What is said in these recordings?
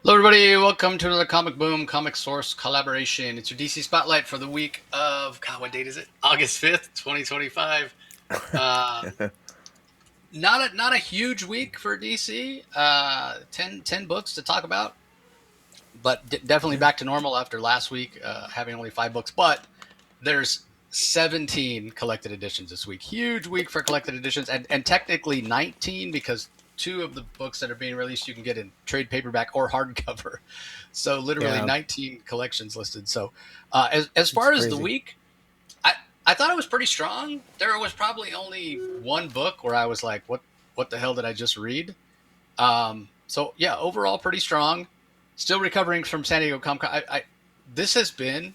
Hello, everybody. Welcome to another Comic Boom Comic Source collaboration. It's your DC Spotlight for the week of, God, what date is it? August 5th, 2025. Uh, not a huge week for DC. 10 books to talk about, but definitely Yeah. back to normal after last week having only 5 books. But there's 17 collected editions this week. Huge week for collected editions, and technically 19 because two of the books that are being released you can get in trade paperback or hardcover. So literally Yeah. 19 collections listed. So as It's far as the crazy. week, I thought it was pretty strong. There was probably only one book where I was like, what the hell did I just read? So yeah, overall pretty strong. Still recovering from San Diego Comic Con. This has been,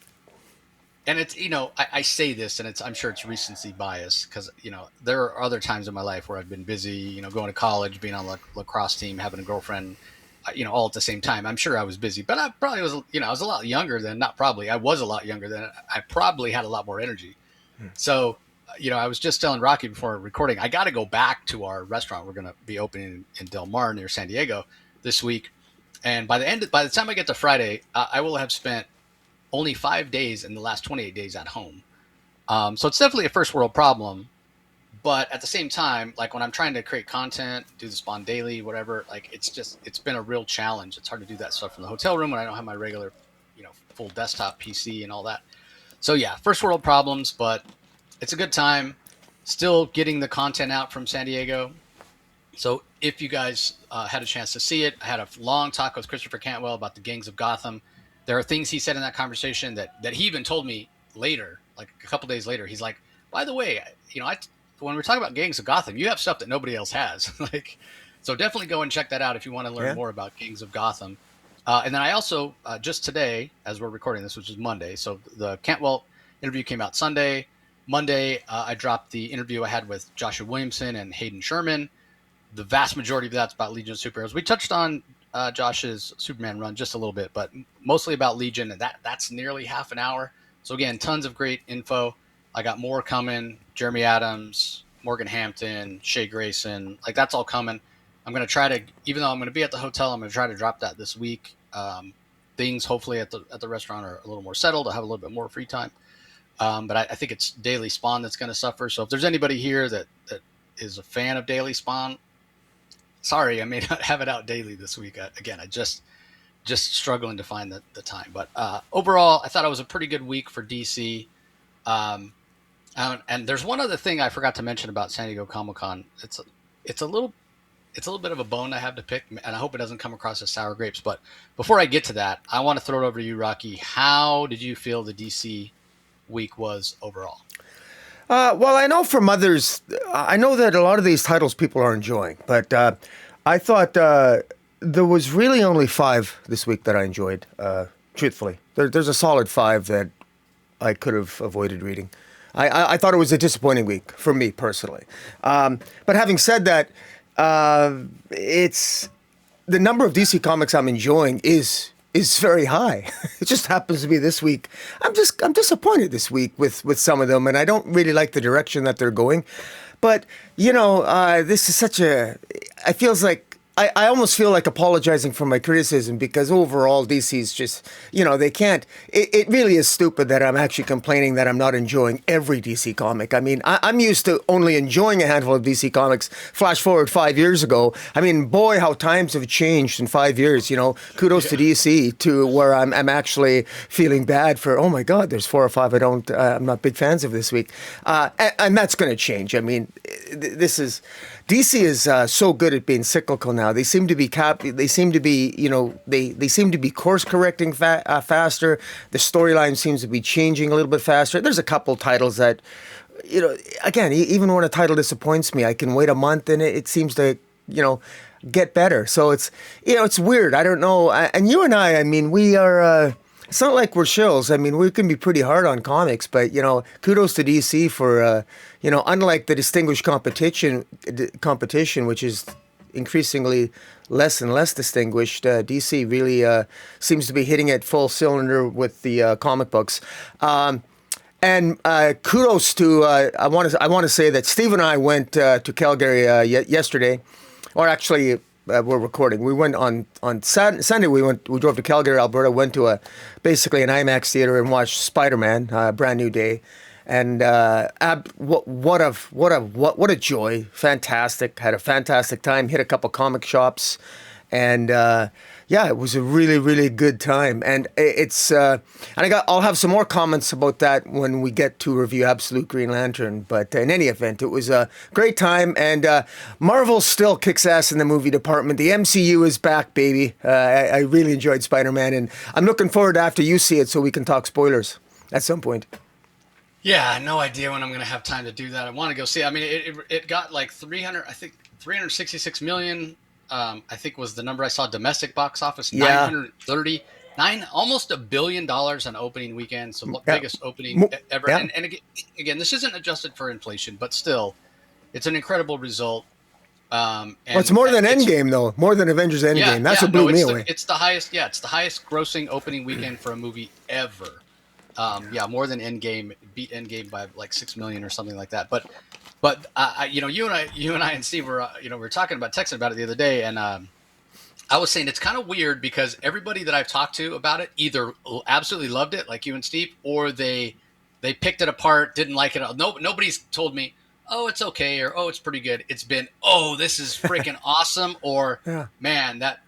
and it's, I say this and I'm sure it's recency bias because there are other times in my life where I've been busy, going to college, being on the lacrosse team, having a girlfriend, all at the same time. I'm sure I was busy, but I probably was, I was a lot younger than, not probably, I was a lot younger than, I probably had a lot more energy. So I was just telling Rocky before recording, I got to go back to our restaurant. We're going to be opening in Del Mar near San Diego this week, and by the time I get to Friday, I will have spent only 5 days in the last 28 days at home. So it's definitely a first world problem. But at the same time, like when I'm trying to create content, do the Spawn daily, whatever, like it's been a real challenge. It's hard to do that stuff from the hotel room when I don't have my regular, full desktop PC and all that. So yeah, first world problems, but it's a good time. Still getting the content out from San Diego. So if you guys had a chance to see it, I had a long talk with Christopher Cantwell about the gangs of Gotham. There are things he said in that conversation that he even told me later, like a couple days later. He's like, by the way, when we're talking about gangs of Gotham, you have stuff that nobody else has. So definitely go and check that out if you want to learn Yeah. more about gangs of Gotham. And then I also just today, as we're recording this, which is Monday, so the Cantwell interview came out Sunday. Monday, I dropped the interview I had with Joshua Williamson and Hayden Sherman. The vast majority of that's about Legion of Superheroes. We touched on Josh's Superman run just a little bit, but mostly about Legion, and that's nearly half an hour. So again, tons of great info. I got more coming. Jeremy Adams, Morgan Hampton, Shea Grayson, like that's all coming. I'm going to try to, even though I'm going to be at the hotel, I'm going to try to drop that this week. Things hopefully at the restaurant are a little more settled. I'll have a little bit more free time. But I think it's Daily Spawn that's going to suffer. So if there's anybody here that is a fan of Daily Spawn, sorry, I may not have it out daily this week. Again, I just struggling to find the time. But overall, I thought it was a pretty good week for DC. Um, and there's one other thing I forgot to mention about San Diego Comic Con. It's a little bit of a bone I have to pick, and I hope it doesn't come across as sour grapes. But before I get to that, I want to throw it over to you, Rocky. How did you feel the DC week was overall? Well, I know from others, I know that a lot of these titles people are enjoying, but I thought there was really only 5 this week that I enjoyed. Truthfully, there's a solid 5 that I could have avoided reading. I thought it was a disappointing week for me personally. But having said that, it's the number of DC comics I'm enjoying is very high. It just happens to be this week. I'm disappointed this week with some of them, and I don't really like the direction that they're going. But this is such a. I feels like. I almost feel like apologizing for my criticism because overall DC's just, they can't. It really is stupid that I'm actually complaining that I'm not enjoying every DC comic. I mean, I'm used to only enjoying a handful of DC comics. Flash forward 5 years ago. I mean, boy, how times have changed in 5 years. Kudos to DC to where I'm actually feeling bad for. Oh my God, there's 4 or 5 I'm not big fans of this week, and that's going to change. I mean, this is. DC is so good at being cyclical now. They seem to be They seem to be, they seem to be course correcting faster. The storyline seems to be changing a little bit faster. There's a couple titles that, again, even when a title disappoints me, I can wait a month and it seems to, get better. So it's weird. I don't know. And you and I mean, we are. It's not like we're shills. I mean, we can be pretty hard on comics, but kudos to DC for unlike the distinguished competition, which is increasingly less and less distinguished. DC really seems to be hitting it full cylinder with the comic books. And kudos to I want to say that Steve and I went to Calgary yesterday, or actually we're recording. We went on Sunday. We drove to Calgary, Alberta. Went to basically an IMAX theater and watched Spider-Man, Brand New Day, and what a joy! Fantastic. Had a fantastic time. Hit a couple comic shops, and yeah, it was a really, really good time. And I'll have some more comments about that when we get to review Absolute Green Lantern. But in any event, it was a great time. And Marvel still kicks ass in the movie department. The MCU is back, baby. I really enjoyed Spider-Man, and I'm looking forward to after you see it so we can talk spoilers at some point. Yeah, no idea when I'm going to have time to do that. I want to go see it. I mean, it got like 366 million. I think was the number I saw. Domestic box office, 939, almost $1 billion on opening weekend. So biggest opening ever. Yeah. And again, this isn't adjusted for inflation, but still, it's an incredible result. And it's more than Endgame, though. More than Avengers Endgame. That's what blew me away. It's the highest. Yeah, it's the highest grossing opening weekend for a movie ever. More than Endgame. Beat Endgame by like 6 million or something like that. But you and I and Steve were we were talking about texting about it the other day, and I was saying it's kind of weird because everybody that I've talked to about it either absolutely loved it, like you and Steve, or they picked it apart, didn't like it. Nobody's told me, oh, it's okay, or oh, it's pretty good. It's been, oh, this is freaking awesome, or man, that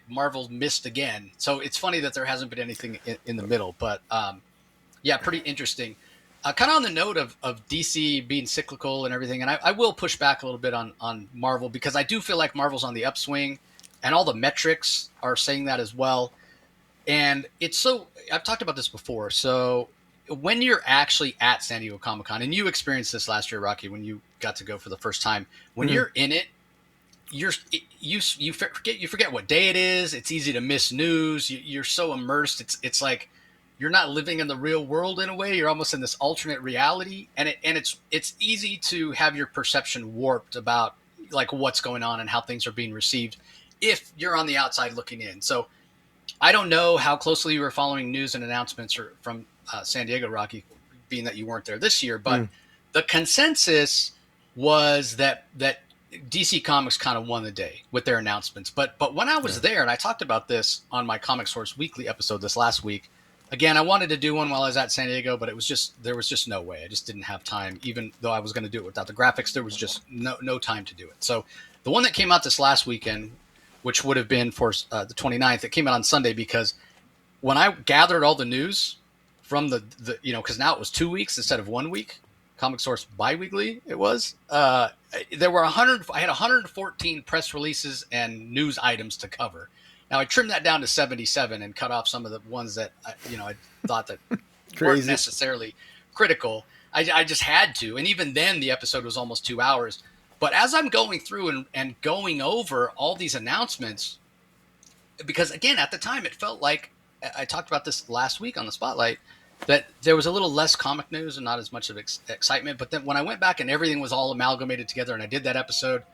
Marvel missed again. So it's funny that there hasn't been anything in the middle, but pretty interesting. Kind of on the note of DC being cyclical and everything, and I will push back a little bit on Marvel because I do feel like Marvel's on the upswing, and all the metrics are saying that as well. And I've talked about this before. So when you're actually at San Diego Comic-Con, and you experienced this last year, Rocky, when you got to go for the first time, when you're in it, you forget what day it is. It's easy to miss news. You're so immersed. It's like you're not living in the real world in a way. You're almost in this alternate reality, and it's easy to have your perception warped about like what's going on and how things are being received if you're on the outside looking in. So I don't know how closely you were following news and announcements from San Diego, Rocky, being that you weren't there this year, but the consensus was that DC Comics kind of won the day with their announcements. But when I was there, and I talked about this on my Comic Source Weekly episode this last week. Again, I wanted to do one while I was at San Diego, but there was just no way. I just didn't have time. Even though I was going to do it without the graphics, there was just no time to do it. So the one that came out this last weekend, which would have been for the 29th, it came out on Sunday because when I gathered all the news from the because now it was 2 weeks instead of 1 week, Comic Source biweekly it was. There were I had 114 press releases and news items to cover. Now I trimmed that down to 77 and cut off some of the ones that I thought that weren't necessarily critical. I just had to, and even then the episode was almost 2 hours. But as I'm going through and going over all these announcements, because again at the time it felt like I talked about this last week on the Spotlight, that there was a little less comic news and not as much of excitement. But then when I went back and everything was all amalgamated together, and I did that episode,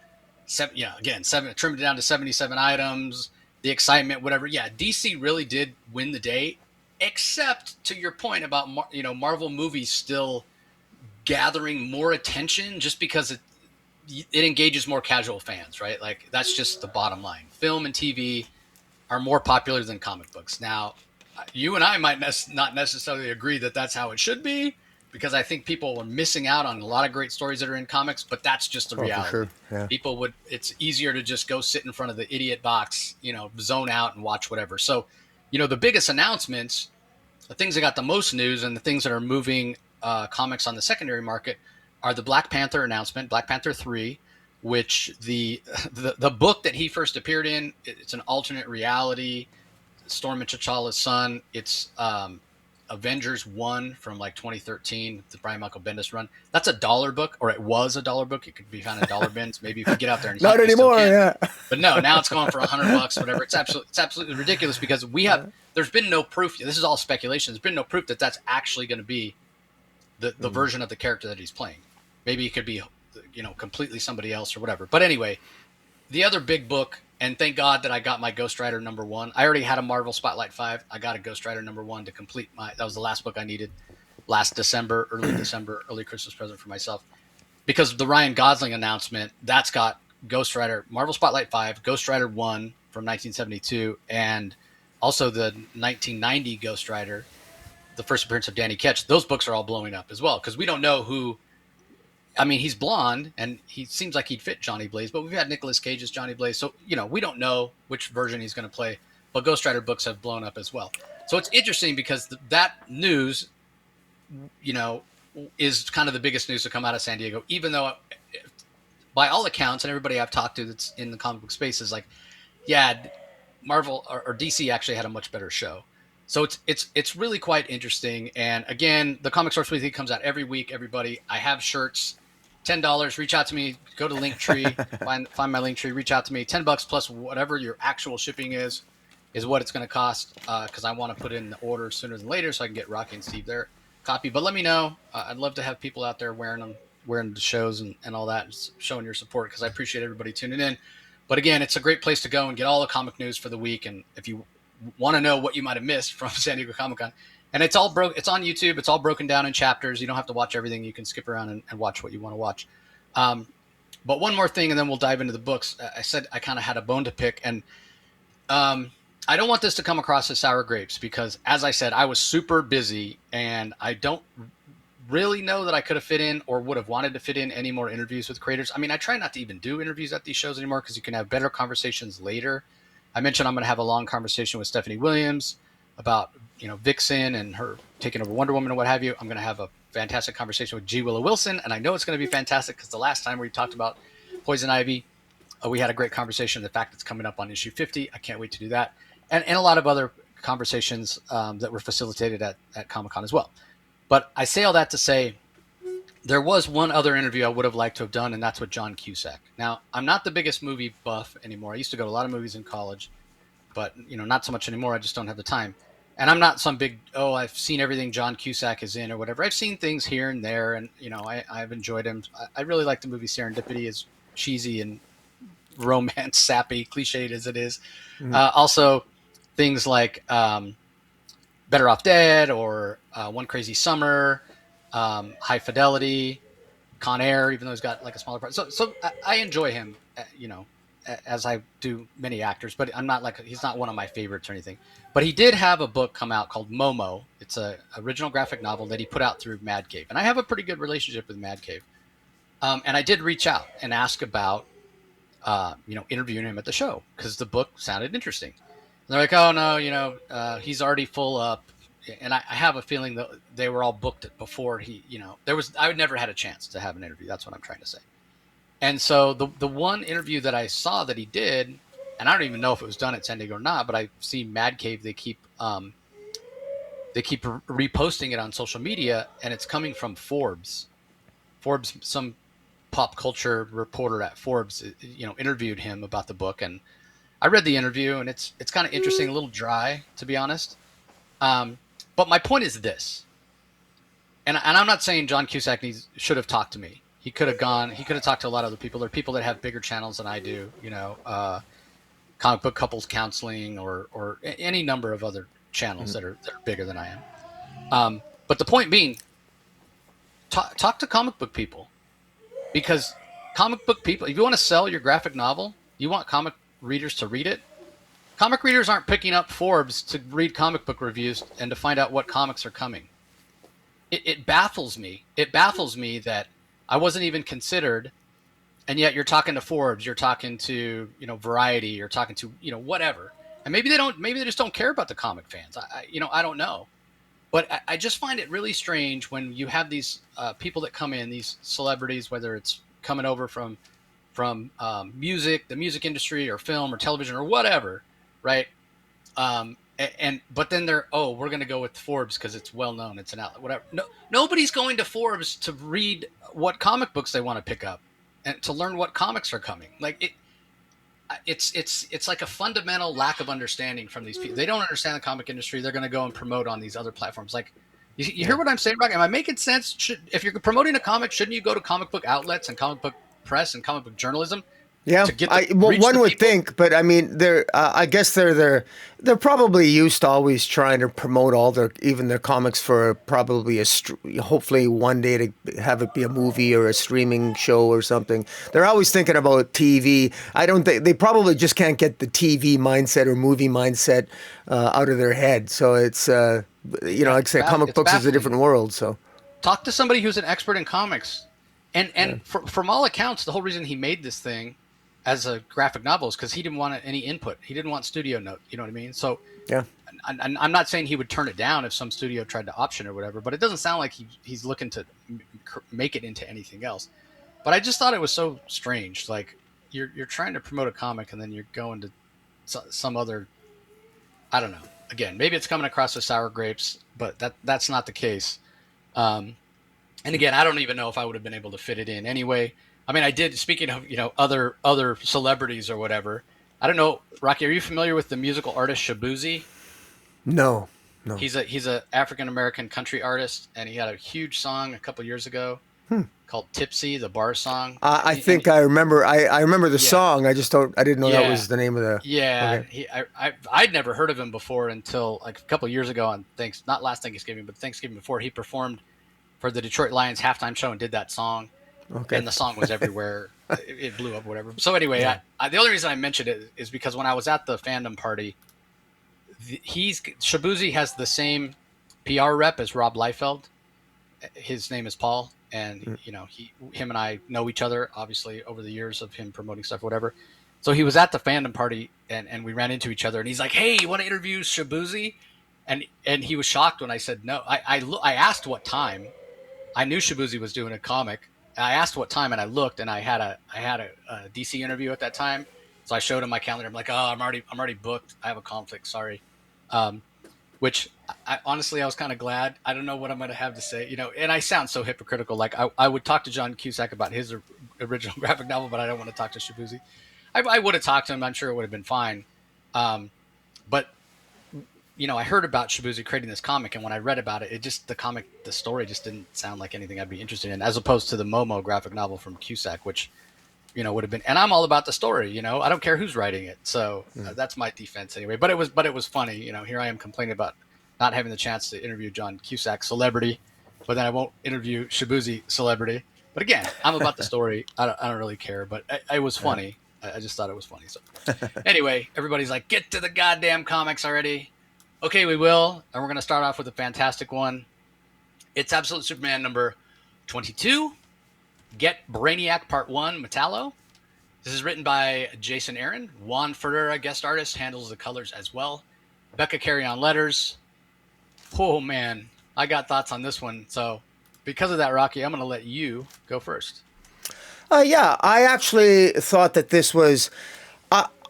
trimmed it down to 77 items. The excitement, whatever. Yeah, DC really did win the day, except to your point about Marvel movies still gathering more attention just because it engages more casual fans, right? Like that's just the bottom line. Film and TV are more popular than comic books. Now, you and I might not necessarily agree that that's how it should be, because I think people are missing out on a lot of great stories that are in comics, but that's just the reality. For sure. Yeah. It's easier to just go sit in front of the idiot box, zone out and watch whatever. So, the biggest announcements, the things that got the most news and the things that are moving comics on the secondary market are the Black Panther announcement, Black Panther 3, which the book that he first appeared in, it's an alternate reality, Storm and T'Challa's son. It's Avengers 1 from like 2013, the Brian Michael Bendis run. That's a $1 book, or it was a $1 book. It could be found in dollar bins. Maybe if you get out there and not anymore, yeah. But no, now it's going for $100, whatever. It's absolutely ridiculous because there's been no proof. This is all speculation. There's been no proof that that's actually going to be the version of the character that he's playing. Maybe it could be, completely somebody else or whatever. But anyway, the other big book. And thank God that I got my Ghost Rider #1. I already had a Marvel Spotlight 5. I got a Ghost Rider #1 to complete that was the last book I needed last early December, early Christmas present for myself. Because the Ryan Gosling announcement, that's got Ghost Rider, Marvel Spotlight 5, Ghost Rider 1 from 1972, and also the 1990 Ghost Rider, the first appearance of Danny Ketch. Those books are all blowing up as well because we don't know who. I mean, he's blonde and he seems like he'd fit Johnny Blaze, but we've had Nicolas Cage as Johnny Blaze, so we don't know which version he's going to play. But Ghost Rider books have blown up as well. So it's interesting because that news, is kind of the biggest news to come out of San Diego, even though by all accounts and everybody I've talked to that's in the comic book space is like, yeah, Marvel or DC actually had a much better show. So it's really quite interesting. And again, the Comic Source Weekly comes out every week, everybody. I have shirts, $10. Reach out to me. Go to Linktree, find my Linktree. Reach out to me. $10 plus whatever your actual shipping is what it's going to cost. Because I want to put in the order sooner than later so I can get Rocky and Steve their copy. But let me know. I'd love to have people out there wearing the shows and all that, and showing your support because I appreciate everybody tuning in. But again, it's a great place to go and get all the comic news for the week. And if you want to know what you might have missed from San Diego Comic-Con, and it's on YouTube. It's all broken down in chapters. You don't have to watch everything. You can skip around and watch what you want to watch. But one more thing, and then we'll dive into the books. I said I kind of had a bone to pick, and I don't want this to come across as sour grapes because, as I said, I was super busy, and I don't really know that I could have fit in or would have wanted to fit in any more interviews with creators. I mean, I try not to even do interviews at these shows anymore because you can have better conversations later. I mentioned I'm going to have a long conversation with Stephanie Williams about Vixen and her taking over Wonder Woman and what have you. I'm going to have a fantastic conversation with G. Willow Wilson, and I know it's going to be fantastic because the last time we talked about Poison Ivy, we had a great conversation. The fact it's coming up on issue 50, I can't wait to do that, and a lot of other conversations that were facilitated at Comic-Con as well. But I say all that to say there was one other interview I would have liked to have done, and that's with John Cusack. Now, I'm not the biggest movie buff anymore. I used to go to a lot of movies in college, but not so much anymore. I just don't have the time. And I'm not some big, I've seen everything John Cusack is in or whatever. I've seen things here and there, and I've enjoyed him. I really like the movie Serendipity, as cheesy and romance sappy, cliched as it is. Mm-hmm. Also, things like Better Off Dead or One Crazy Summer, High Fidelity, Con Air, even though he's got like a smaller part. So I enjoy him, as I do many actors, but he's not one of my favorites or anything. But he did have a book come out called Momo. It's a original graphic novel that he put out through Mad Cave. And I have a pretty good relationship with Mad Cave. And I did reach out and ask about, interviewing him at the show because the book sounded interesting. And they're like, oh no, he's already full up. And I have a feeling that they were all booked before I would never had a chance to have an interview. That's what I'm trying to say. And so the one interview that I saw that he did, and I don't even know if it was done at San Diego or not, but I see Mad Cave, they keep reposting it on social media, and it's coming from Forbes. Forbes, some pop culture reporter at Forbes, interviewed him about the book, and I read the interview, and it's kind of interesting, a little dry, to be honest. But my point is this, and I'm not saying John Cusack should have talked to me. He could have talked to a lot of other people. There are people that have bigger channels than I do, comic book couples counseling or any number of other channels that are bigger than I am. But the point being, talk to comic book people, because comic book people, if you want to sell your graphic novel, you want comic readers to read it. Comic readers aren't picking up Forbes to read comic book reviews and to find out what comics are coming. It baffles me. It baffles me that I wasn't even considered, and yet you're talking to Forbes, you're talking to Variety, you're talking to whatever, and maybe they just don't care about the comic fans. I don't know, but I just find it really strange when you have these people that come in, these celebrities, whether it's coming over from the music industry or film or television or whatever, right? But then we're going to go with Forbes because it's well known, it's an outlet, whatever. No, nobody's going to Forbes to read what comic books they want to pick up and to learn what comics are coming. Like it's like a fundamental lack of understanding from these people. They don't understand the comic industry. They're going to go and promote on these other platforms. Like, you hear what I'm saying, Rock? Am I making sense? If you're promoting a comic, shouldn't you go to comic book outlets and comic book press and comic book journalism? Yeah, to get well, reach one the would people. think, but I mean, I guess they're probably used to always trying to promote all even their comics for probably hopefully one day to have it be a movie or a streaming show or something. They're always thinking about TV. I don't think they probably just can't get the TV mindset or movie mindset out of their head. So it's Yeah, like I say, comic it's books is a baffling. different world. So Talk to somebody who's an expert in comics, and from all accounts, the whole reason he made this thing as a graphic novel is because he didn't want any input. He didn't want studio note. You know what I mean? So yeah. I'm not saying he would turn it down if some studio tried to option or whatever, but it doesn't sound like he's looking to make it into anything else. But I just thought it was so strange. Like you're trying to promote a comic and then you're going to some other, I don't know. Again, maybe it's coming across as sour grapes, but that's not the case. And again, I don't even know if I would have been able to fit it in anyway. I mean, I did. Speaking of other celebrities or whatever, I don't know. Rocky, are you familiar with the musical artist Shabuzi? No, no. He's a African American country artist, and he had a huge song a couple years ago called "Tipsy," the bar song. I think I remember. I remember the Yeah. song. I didn't know that Yeah. was the name of the. Yeah, Okay. I'd never heard of him before until like a couple years ago on not last Thanksgiving, but Thanksgiving before. He performed for the Detroit Lions halftime show and did that song, Okay. and the song was everywhere. It blew up, whatever. So anyway, Yeah. the only reason I mentioned it is because when I was at the fandom party, Shabuzi has the same PR rep as Rob Liefeld. His name is Paul, and him and I know each other obviously over the years of him promoting stuff, whatever. So he was at the fandom party, and we ran into each other, and he's like, "Hey, you want to interview Shabuzi?" And he was shocked when I said no. I asked what time. I knew Shabuzi was doing a comic. I asked what time, and I looked, and I had a DC interview at that time. So I showed him my calendar. I'm like, "Oh, I'm already booked. I have a conflict. Sorry." Which honestly, I was kind of glad. I don't know what I'm going to have to say, and I sound so hypocritical. Like I would talk to John Cusack about his original graphic novel, but I don't want to talk to Shabuzi. I would have talked to him. I'm sure it would have been fine. But I heard about Shabuzi creating this comic, and when I read about it, the story just didn't sound like anything I'd be interested in, as opposed to the Momo graphic novel from Cusack, which would have been. And I'm all about the story. I don't care who's writing it. So that's my defense anyway. But it was funny. Here I am complaining about not having the chance to interview John Cusack, celebrity, but then I won't interview Shabuzi, celebrity. But again, I'm about the story. I don't really care. But it was funny. I just thought it was funny. So anyway, everybody's like, get to the goddamn comics already. Okay, we will. And we're going to start off with a fantastic one. It's Absolute Superman number 22. Get Brainiac Part 1, Metallo. This is written by Jason Aaron. Juan Ferreyra, guest artist, handles the colors as well. Becca Carey on letters. Oh, man. I got thoughts on this one. So because of that, Rocky, I'm going to let you go first. Yeah, I actually thought that this was.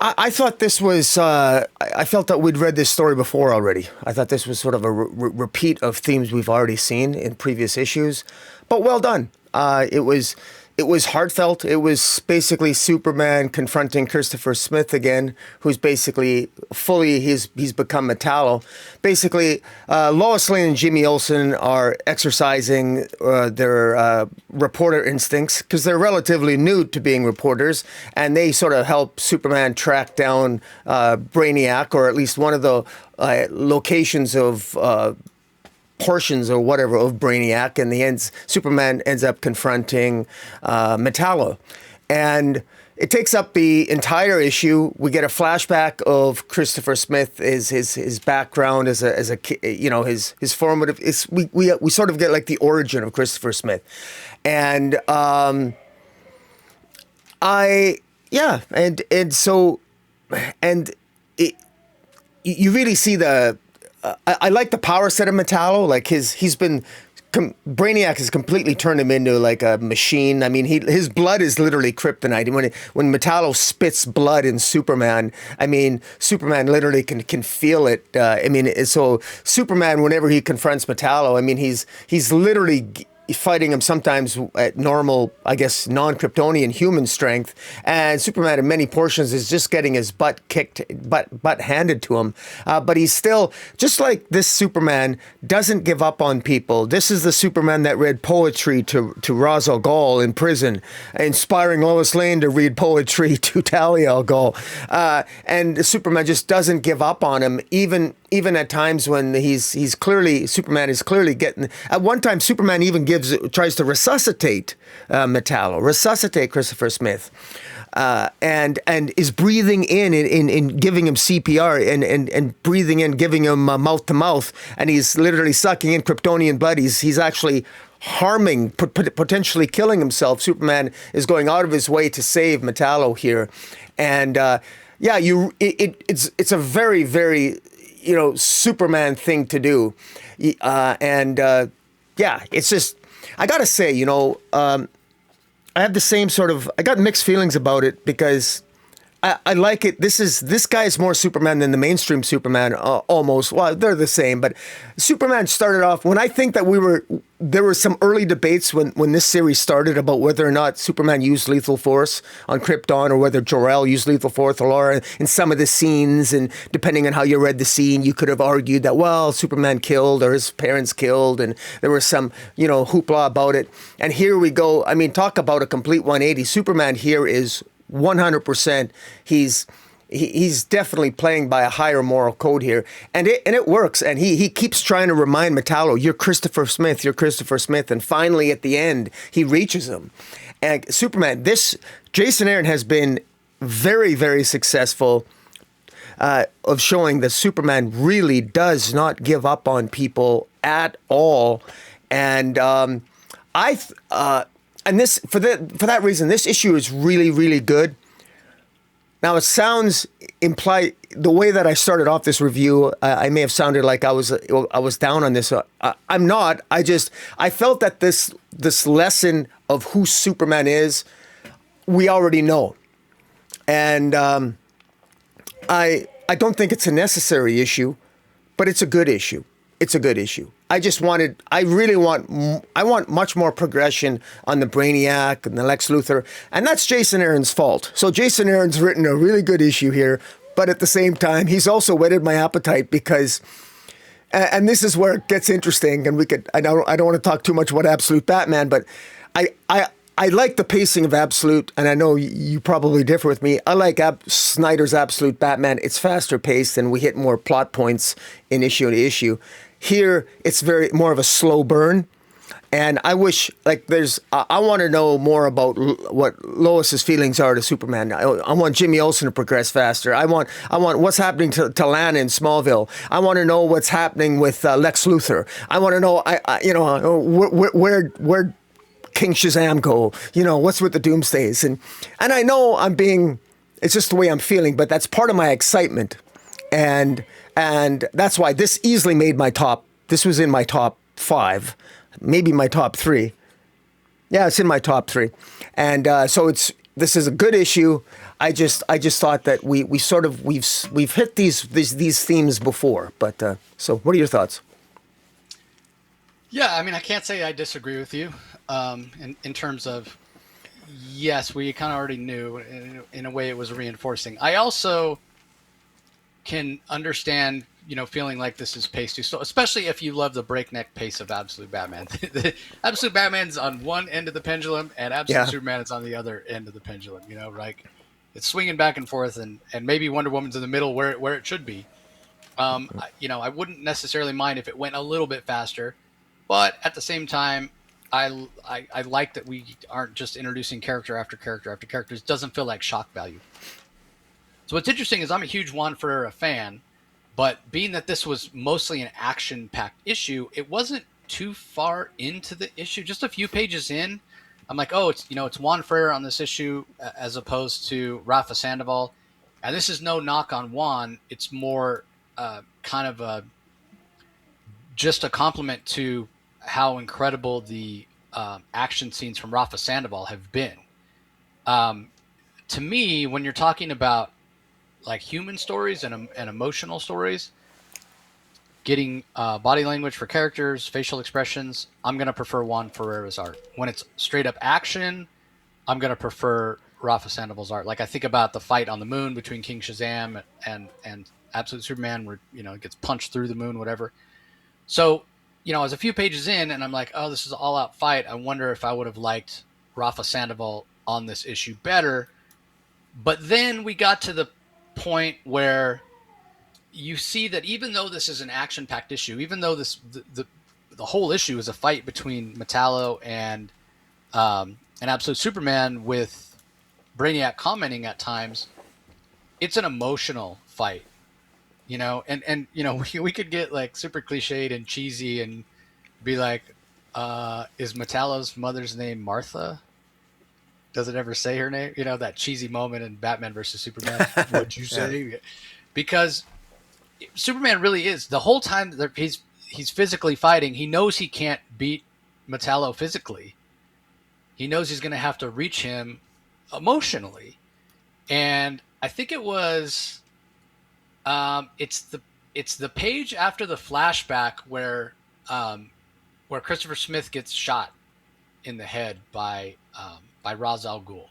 I thought this was. I felt that we'd read this story before already. I thought this was sort of a repeat of themes we've already seen in previous issues, but well done. It was heartfelt. It was basically Superman confronting Christopher Smith again, who's basically he's become Metallo. Basically, Lois Lane and Jimmy Olsen are exercising their reporter instincts because they're relatively new to being reporters, and they sort of help Superman track down Brainiac, or at least one of the locations of portions or whatever of Brainiac, and Superman ends up confronting Metallo, and it takes up the entire issue. We get a flashback of Christopher Smith, his background as a his formative. We sort of get like the origin of Christopher Smith, and you really see the. I like the power set of Metallo. Like Brainiac has completely turned him into like a machine. I mean, his blood is literally kryptonite. When Metallo spits blood in Superman, I mean, Superman literally can feel it. So Superman, whenever he confronts Metallo, I mean, he's literally fighting him sometimes at normal, I guess, non-Kryptonian human strength, and Superman in many portions is just getting his butt kicked, butt handed to him. But he's still, just like this Superman, doesn't give up on people. This is the Superman that read poetry to Ra's al Ghul in prison, inspiring Lois Lane to read poetry to Talia al Ghul. And Superman just doesn't give up on him, even at times when Superman is clearly getting. At one time, Superman even tries to resuscitate resuscitate Christopher Smith, and is breathing in giving him CPR and breathing in, giving him mouth to mouth, and he's literally sucking in Kryptonian blood. He's actually harming, potentially killing himself. Superman is going out of his way to save Metallo here, and it's a very, very, Superman thing to do. It's just, I gotta say, I have the same I got mixed feelings about it because I like it. This guy is more Superman than the mainstream Superman, almost. Well, they're the same, but Superman started off, when I think that there were some early debates when this series started about whether or not Superman used lethal force on Krypton or whether Jor-El used lethal force or Laura in some of the scenes. And depending on how you read the scene, you could have argued that, well, Superman killed or his parents killed. And there was some, hoopla about it. And here we go. I mean, talk about a complete 180. Superman here is 100%. He's definitely playing by a higher moral code here, and it works. And he keeps trying to remind Metallo, "You're Christopher Smith. You're Christopher Smith." And finally, at the end, he reaches him. And Superman, Jason Aaron has been very, very successful of showing that Superman really does not give up on people at all. And and this for that reason, this issue is really, really good. Now, it sounds implied, the way that I started off this review, I may have sounded like I was down on this. I'm not. I felt that this lesson of who Superman is, we already know, and I don't think it's a necessary issue, but it's a good issue. It's a good issue. I want much more progression on the Brainiac and the Lex Luthor, and that's Jason Aaron's fault. So Jason Aaron's written a really good issue here, but at the same time, he's also whetted my appetite because, and this is where it gets interesting, and I don't want to talk too much about Absolute Batman, but I like the pacing of Absolute, and I know you probably differ with me. I like Snyder's Absolute Batman. It's faster paced, and we hit more plot points in issue to issue. Here, it's very more of a slow burn, and I wish, I want to know more about what Lois's feelings are to Superman. I want Jimmy Olsen to progress faster. I want what's happening to Lana in Smallville. I want to know what's happening with Lex Luthor. I want to know, where King Shazam go? What's with the Doomsdays? And I know it's just the way I'm feeling, but that's part of my excitement. And that's why this easily made this was in my top 5, maybe my top 3. Yeah, it's in my top 3. And so this is a good issue. I just thought that we've hit these themes before. But so what are your thoughts? Yeah, I mean, I can't say I disagree with you in terms of, yes, we kind of already knew. In a way, it was reinforcing. I also can understand, feeling like this is paced too slow, especially if you love the breakneck pace of Absolute Batman. Absolute Batman's on one end of the pendulum, and Absolute Superman is on the other end of the pendulum. It's swinging back and forth, and maybe Wonder Woman's in the middle where it should be. I wouldn't necessarily mind if it went a little bit faster, but at the same time, I like that we aren't just introducing character after character after character. It doesn't feel like shock value. So what's interesting is I'm a huge Juan Ferreyra fan, but being that this was mostly an action-packed issue, it wasn't too far into the issue. Just a few pages in, I'm like, oh, it's Juan Ferreyra on this issue as opposed to Rafa Sandoval. And this is no knock on Juan. It's more kind of just a compliment to how incredible the action scenes from Rafa Sandoval have been. To me, when you're talking about like human stories and emotional stories, getting body language for characters, facial expressions, I'm going to prefer Juan Ferreyra's art. When it's straight up action, I'm going to prefer Rafa Sandoval's art. Like I think about the fight on the moon between King Shazam and Absolute Superman, where it gets punched through the moon, whatever. So I was a few pages in, and I'm like, oh, this is an all-out fight. I wonder if I would have liked Rafa Sandoval on this issue better. But then we got to the point where you see that even though this is an action-packed issue, even though the whole issue is a fight between Metallo and Absolute Superman, with Brainiac commenting at times, it's an emotional fight, and we could get like super cliched and cheesy and be like, is Metallo's mother's name Martha? Does it ever say her name? That cheesy moment in Batman versus Superman. What'd you say? Yeah. Because Superman really is, the whole time that he's physically fighting, he knows he can't beat Metallo physically. He knows he's going to have to reach him emotionally. And I think it was it's the page after the flashback where Christopher Smith gets shot in the head by Ra's al Ghul,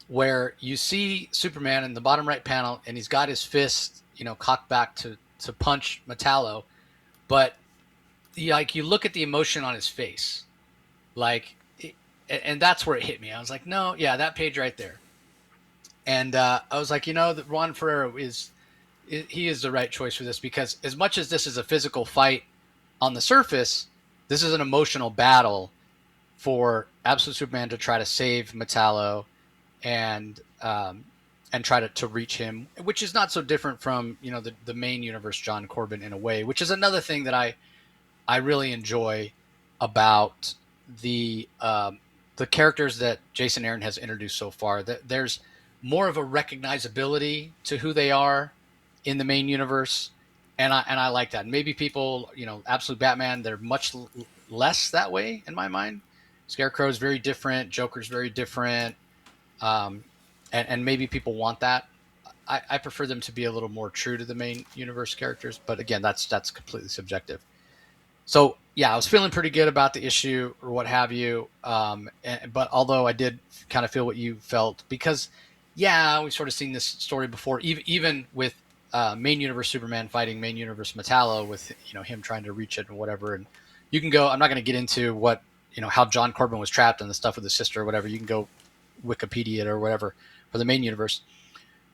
where you see Superman in the bottom right panel, and he's got his fist cocked back to punch Metallo, but you look at the emotion on his face, and that's where it hit me. I was like, no, yeah, that page right there. And I was like, that Juan Ferreyra is the right choice for this, because as much as this is a physical fight on the surface, this is an emotional battle for Absolute Superman to try to save Metallo and try to reach him, which is not so different from the main universe John Corbin in a way, which is another thing that I really enjoy about the characters that Jason Aaron has introduced so far. That there's more of a recognizability to who they are in the main universe, and I like that. And maybe people, Absolute Batman, they're much less that way in my mind. Scarecrow is very different. Joker's very different. And maybe people want that. I prefer them to be a little more true to the main universe characters. But again, that's completely subjective. So yeah, I was feeling pretty good about the issue or what have you. But although I did kind of feel what you felt, because yeah, we've sort of seen this story before, even with main universe Superman fighting main universe Metallo, with him trying to reach it and whatever. And you can go. I'm not going to get into what how John Corbin was trapped and the stuff with his sister or whatever. You can go Wikipedia it or whatever for the main universe.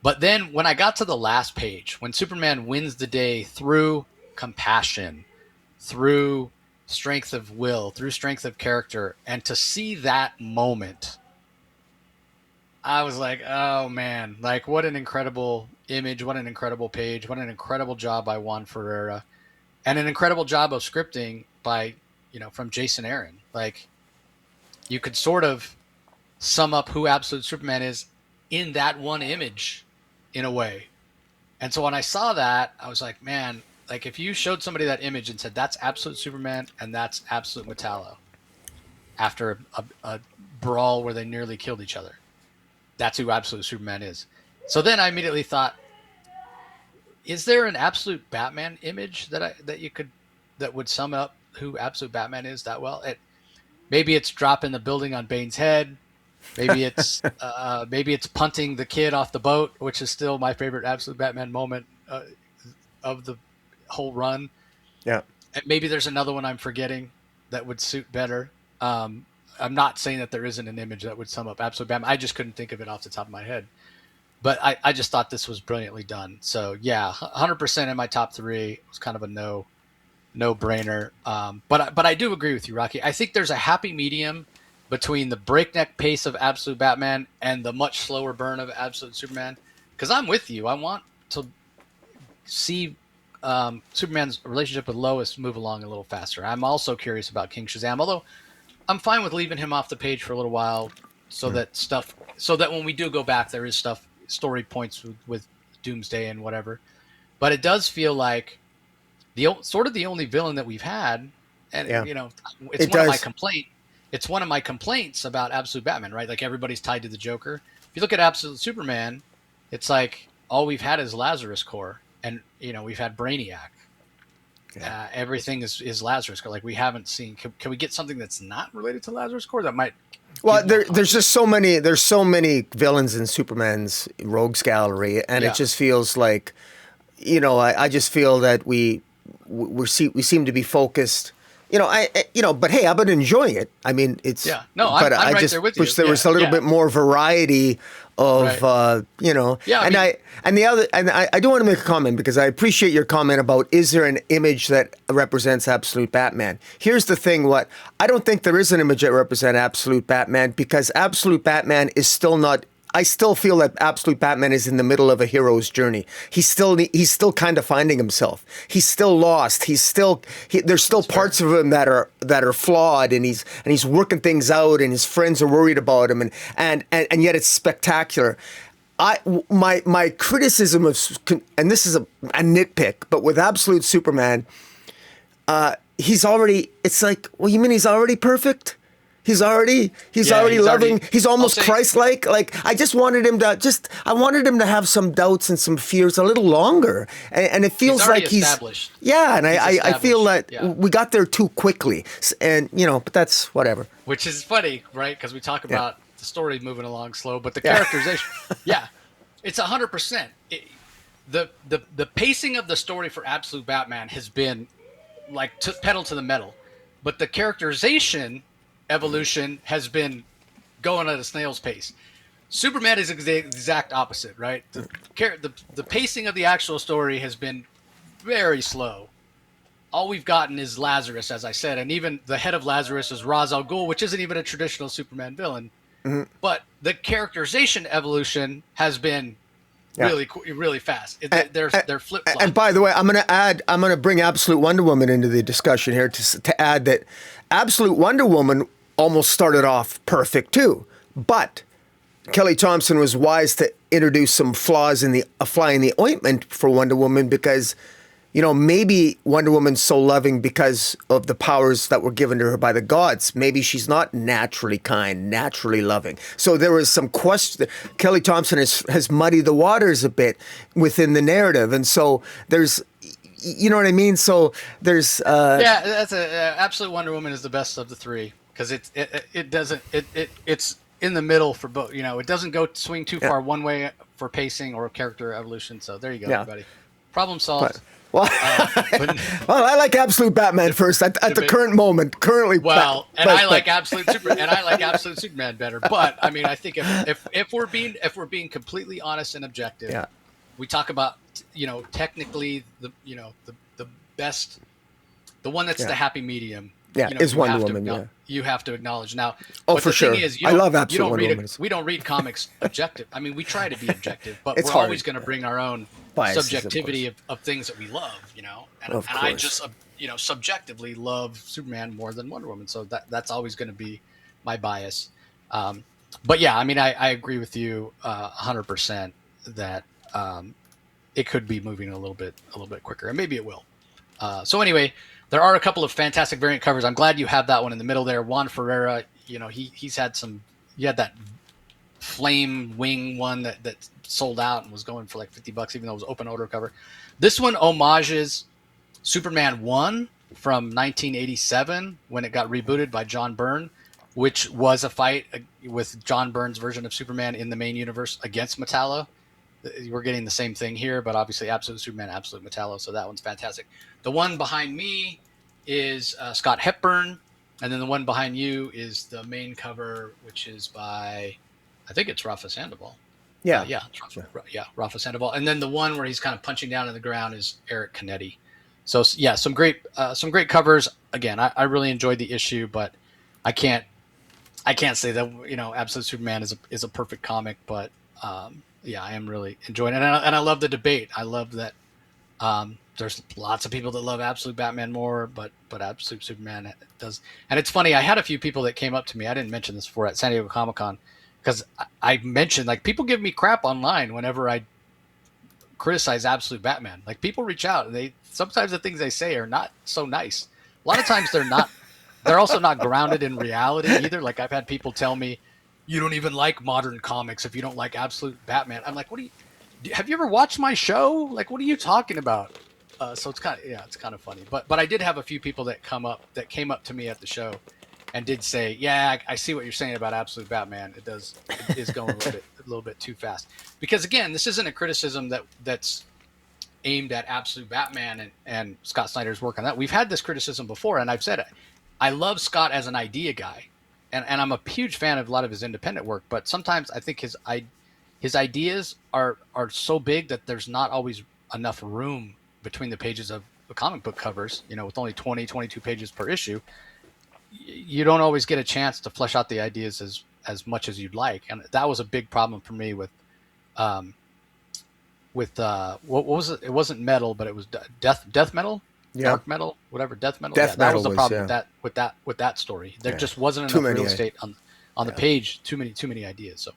But then when I got to the last page, when Superman wins the day through compassion, through strength of will, through strength of character, and to see that moment, I was like, oh man, like what an incredible image, what an incredible page, what an incredible job by Juan Ferreyra, and an incredible job of scripting by, from Jason Aaron. Like, you could sort of sum up who Absolute Superman is in that one image in a way. And so when I saw that, I was like, man, like if you showed somebody that image and said, that's Absolute Superman and that's Absolute Metallo after a brawl where they nearly killed each other, that's who Absolute Superman is. So then I immediately thought, is there an Absolute Batman image that would sum up who Absolute Batman is that well? Maybe it's dropping the building on Bane's head. Maybe it's punting the kid off the boat, which is still my favorite Absolute Batman moment of the whole run. Yeah. And maybe there's another one I'm forgetting that would suit better. I'm not saying that there isn't an image that would sum up Absolute Batman. I just couldn't think of it off the top of my head. But I just thought this was brilliantly done. So yeah, 100% in my top 3. It was kind of a no-brainer. But I do agree with you, Rocky. I think there's a happy medium between the breakneck pace of Absolute Batman and the much slower burn of Absolute Superman. Because I'm with you. I want to see Superman's relationship with Lois move along a little faster. I'm also curious about King Shazam, although I'm fine with leaving him off the page for a little while so that when we do go back, there is story points with Doomsday and whatever. But it does feel like the only villain that we've had, and it's one of my complaints about Absolute Batman, right? Like everybody's tied to the Joker. If you look at Absolute Superman, it's like all we've had is Lazarus Core. and we've had Brainiac. Everything is Lazarus Core. Like we haven't seen. Can we get something that's not related to Lazarus Core that might? Well, there's just so many. There's so many villains in Superman's rogues gallery, and it just feels like, I just feel that we seem to be focused. But hey, I've been enjoying it. I mean, it's but I'm right there with you. Wish there was a little bit more variety of I do want to make a comment because I appreciate your comment about is there an image that represents absolute Batman? Here's the thing: I don't think there is an image that represents absolute Batman because absolute Batman is still not. I still feel that absolute Batman is in the middle of a hero's journey. He's still kind of finding himself. He's still lost. There's still parts of him that are flawed, and he's working things out, and his friends are worried about him, and yet it's spectacular. My criticism of, and this is a nitpick, but with absolute Superman, it's like, well, you mean he's already perfect? He's already loving. He's almost Christ-like. Like I wanted him to have some doubts and some fears a little longer. And it feels like he's established. Yeah, and I feel that we got there too quickly. And but that's whatever. Which is funny, right? Because we talk about the story moving along slow, but the characterization, it's 100%. The pacing of the story for Absolute Batman has been like pedal to the metal, but the characterization evolution has been going at a snail's pace. Superman is the exact opposite, right? The pacing of the actual story has been very slow. All we've gotten is Lazarus, as I said, and even the head of Lazarus is Ra's al Ghul, which isn't even a traditional Superman villain. Mm-hmm. But the characterization evolution has been really fast. They're flip-flopping. And by the way, I'm going to bring Absolute Wonder Woman into the discussion here to add that Absolute Wonder Woman almost started off perfect too, but Kelly Thompson was wise to introduce some flaws in a fly in the ointment for Wonder Woman because, maybe Wonder Woman's so loving because of the powers that were given to her by the gods. Maybe she's not naturally kind, naturally loving. So there was some question. Kelly Thompson has muddied the waters a bit within the narrative, and so there's. You know what I mean? So there's that's Absolute Wonder Woman is the best of the three because it's in the middle for both. It doesn't swing too far one way for pacing or character evolution. So there you go, everybody. Problem solved. I like Absolute Batman first at the current moment. I like Absolute Superman better. But I mean, I think if we're being completely honest and objective, we talk about technically the best, the one that's the happy medium. Is Wonder Woman. You have to acknowledge now. But the thing is, I love Absolute Wonder Woman. We don't read comics objective. I mean, we try to be objective, but we're always going to bring our own biases, subjectivity of things that we love. And I just subjectively love Superman more than Wonder Woman, so that's always going to be my bias. But yeah, I mean, I agree with you 100% that it could be moving a little bit quicker, and maybe it will. So anyway, there are a couple of fantastic variant covers. I'm glad you have that one in the middle there. Juan Ferreyra, he's had he had that flame wing one that sold out and was going for like $50, even though it was open order cover. This one homages Superman 1 from 1987 when it got rebooted by John Byrne, which was a fight with John Byrne's version of Superman in the main universe against Metallo. We're getting the same thing here, but obviously Absolute Superman, Absolute Metallo, so that one's fantastic. The one behind me is Scott Hepburn, and then the one behind you is the main cover, which is by, I think it's Rafa Sandoval. Rafa Sandoval. And then the one where he's kind of punching down in the ground is Eric Canetti. So yeah, some great covers. Again, I really enjoyed the issue, but I can't say that Absolute Superman is a perfect comic, but I am really enjoying it, and I love the debate. I love that there's lots of people that love Absolute Batman more, but Absolute Superman does. And it's funny, I had a few people that came up to me. I didn't mention this before at San Diego Comic-Con because I mentioned, like, people give me crap online whenever I criticize Absolute Batman. Like, people reach out, and sometimes the things they say are not so nice. A lot of times they're not. They're also not grounded in reality either. Like, I've had people tell me, you don't even like modern comics if you don't like Absolute Batman. I'm like, what do you have you ever watched my show? Like, what are you talking about? So it's kind of funny. But I did have a few people that came up to me at the show and did say, yeah, I see what you're saying about Absolute Batman. It is going a little bit too fast. Because again, this isn't a criticism that's aimed at Absolute Batman and Scott Snyder's work on that. We've had this criticism before, and I've said it. I love Scott as an idea guy, and I'm a huge fan of a lot of his independent work. But sometimes I think his ideas are so big that there's not always enough room between the pages of the comic book covers, with only 20, 22 pages per issue. You don't always get a chance to flesh out the ideas as much as you'd like. And that was a big problem for me with what was it? It wasn't metal, but it was death metal, dark metal, whatever, death metal. That was the problem with that story. There just wasn't enough real estate on the page. Too many ideas. So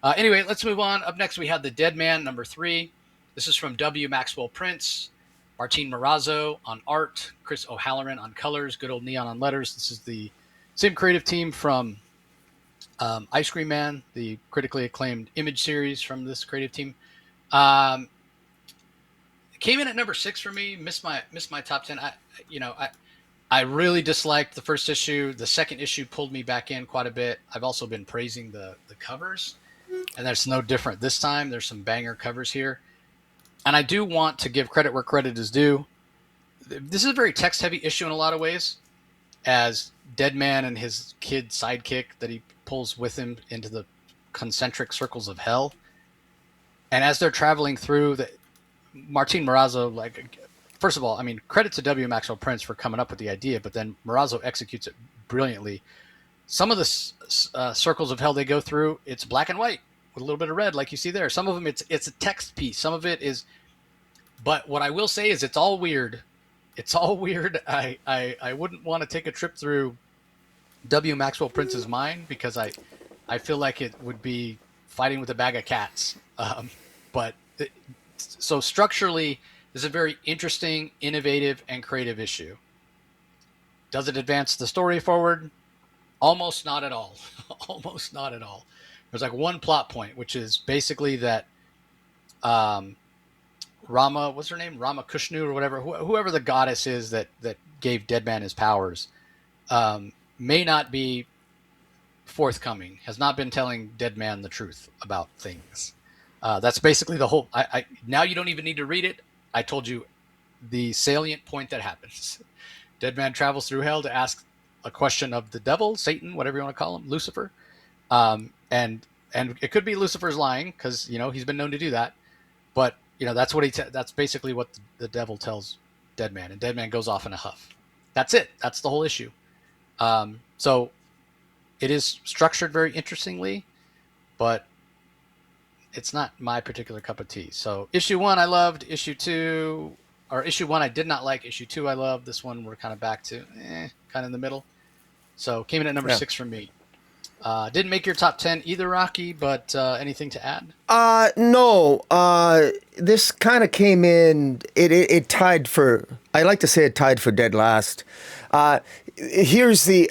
anyway, let's move on. Up next, we have the Deadman #3. This is from W. Maxwell Prince. Martin Morazzo on art, Chris O'Halloran on colors, good old Neon on letters. This is the same creative team from Ice Cream Man, the critically acclaimed Image series from this creative team. Came in at #6 for me. Missed my top 10. I really disliked the first issue. The second issue pulled me back in quite a bit. I've also been praising the covers, and that's no different this time. There's some banger covers here. And I do want to give credit where credit is due. This is a very text-heavy issue in a lot of ways, as Deadman and his kid sidekick that he pulls with him into the concentric circles of hell. And as they're traveling through, Martin Morazzo, first of all, I mean, credit to W. Maxwell Prince for coming up with the idea, but then Morazzo executes it brilliantly. Some of the circles of hell they go through, it's black and white with a little bit of red, like you see there. Some of them, it's a text piece. Some of it is, but what I will say is it's all weird. It's all weird. I wouldn't want to take a trip through W. Maxwell Prince's mind, because I feel like it would be fighting with a bag of cats. So structurally, this is a very interesting, innovative, and creative issue. Does it advance the story forward? Almost not at all. Almost not at all. There's like one plot point, which is basically that Rama, what's her name? Rama Kushnu or whatever, whoever the goddess is that gave Deadman his powers, may not be forthcoming, has not been telling Deadman the truth about things. That's basically the whole. Now you don't even need to read it. I told you the salient point that happens. Deadman travels through hell to ask a question of the devil, Satan, whatever you want to call him, Lucifer. And it could be Lucifer's lying, because he's been known to do that. But that's what that's basically what the devil tells Deadman, and Deadman goes off in a huff. That's it. That's the whole issue. So it is structured very interestingly, but it's not my particular cup of tea. So issue 1 I loved. Issue 1 I did not like. Issue 2 I loved. This one we're kind of back to kind of in the middle. So came in at #6 for me. Didn't make your top 10 either, Rocky, but anything to add? No. This kind of came in, it tied for, I like to say it tied for dead last. Here's the,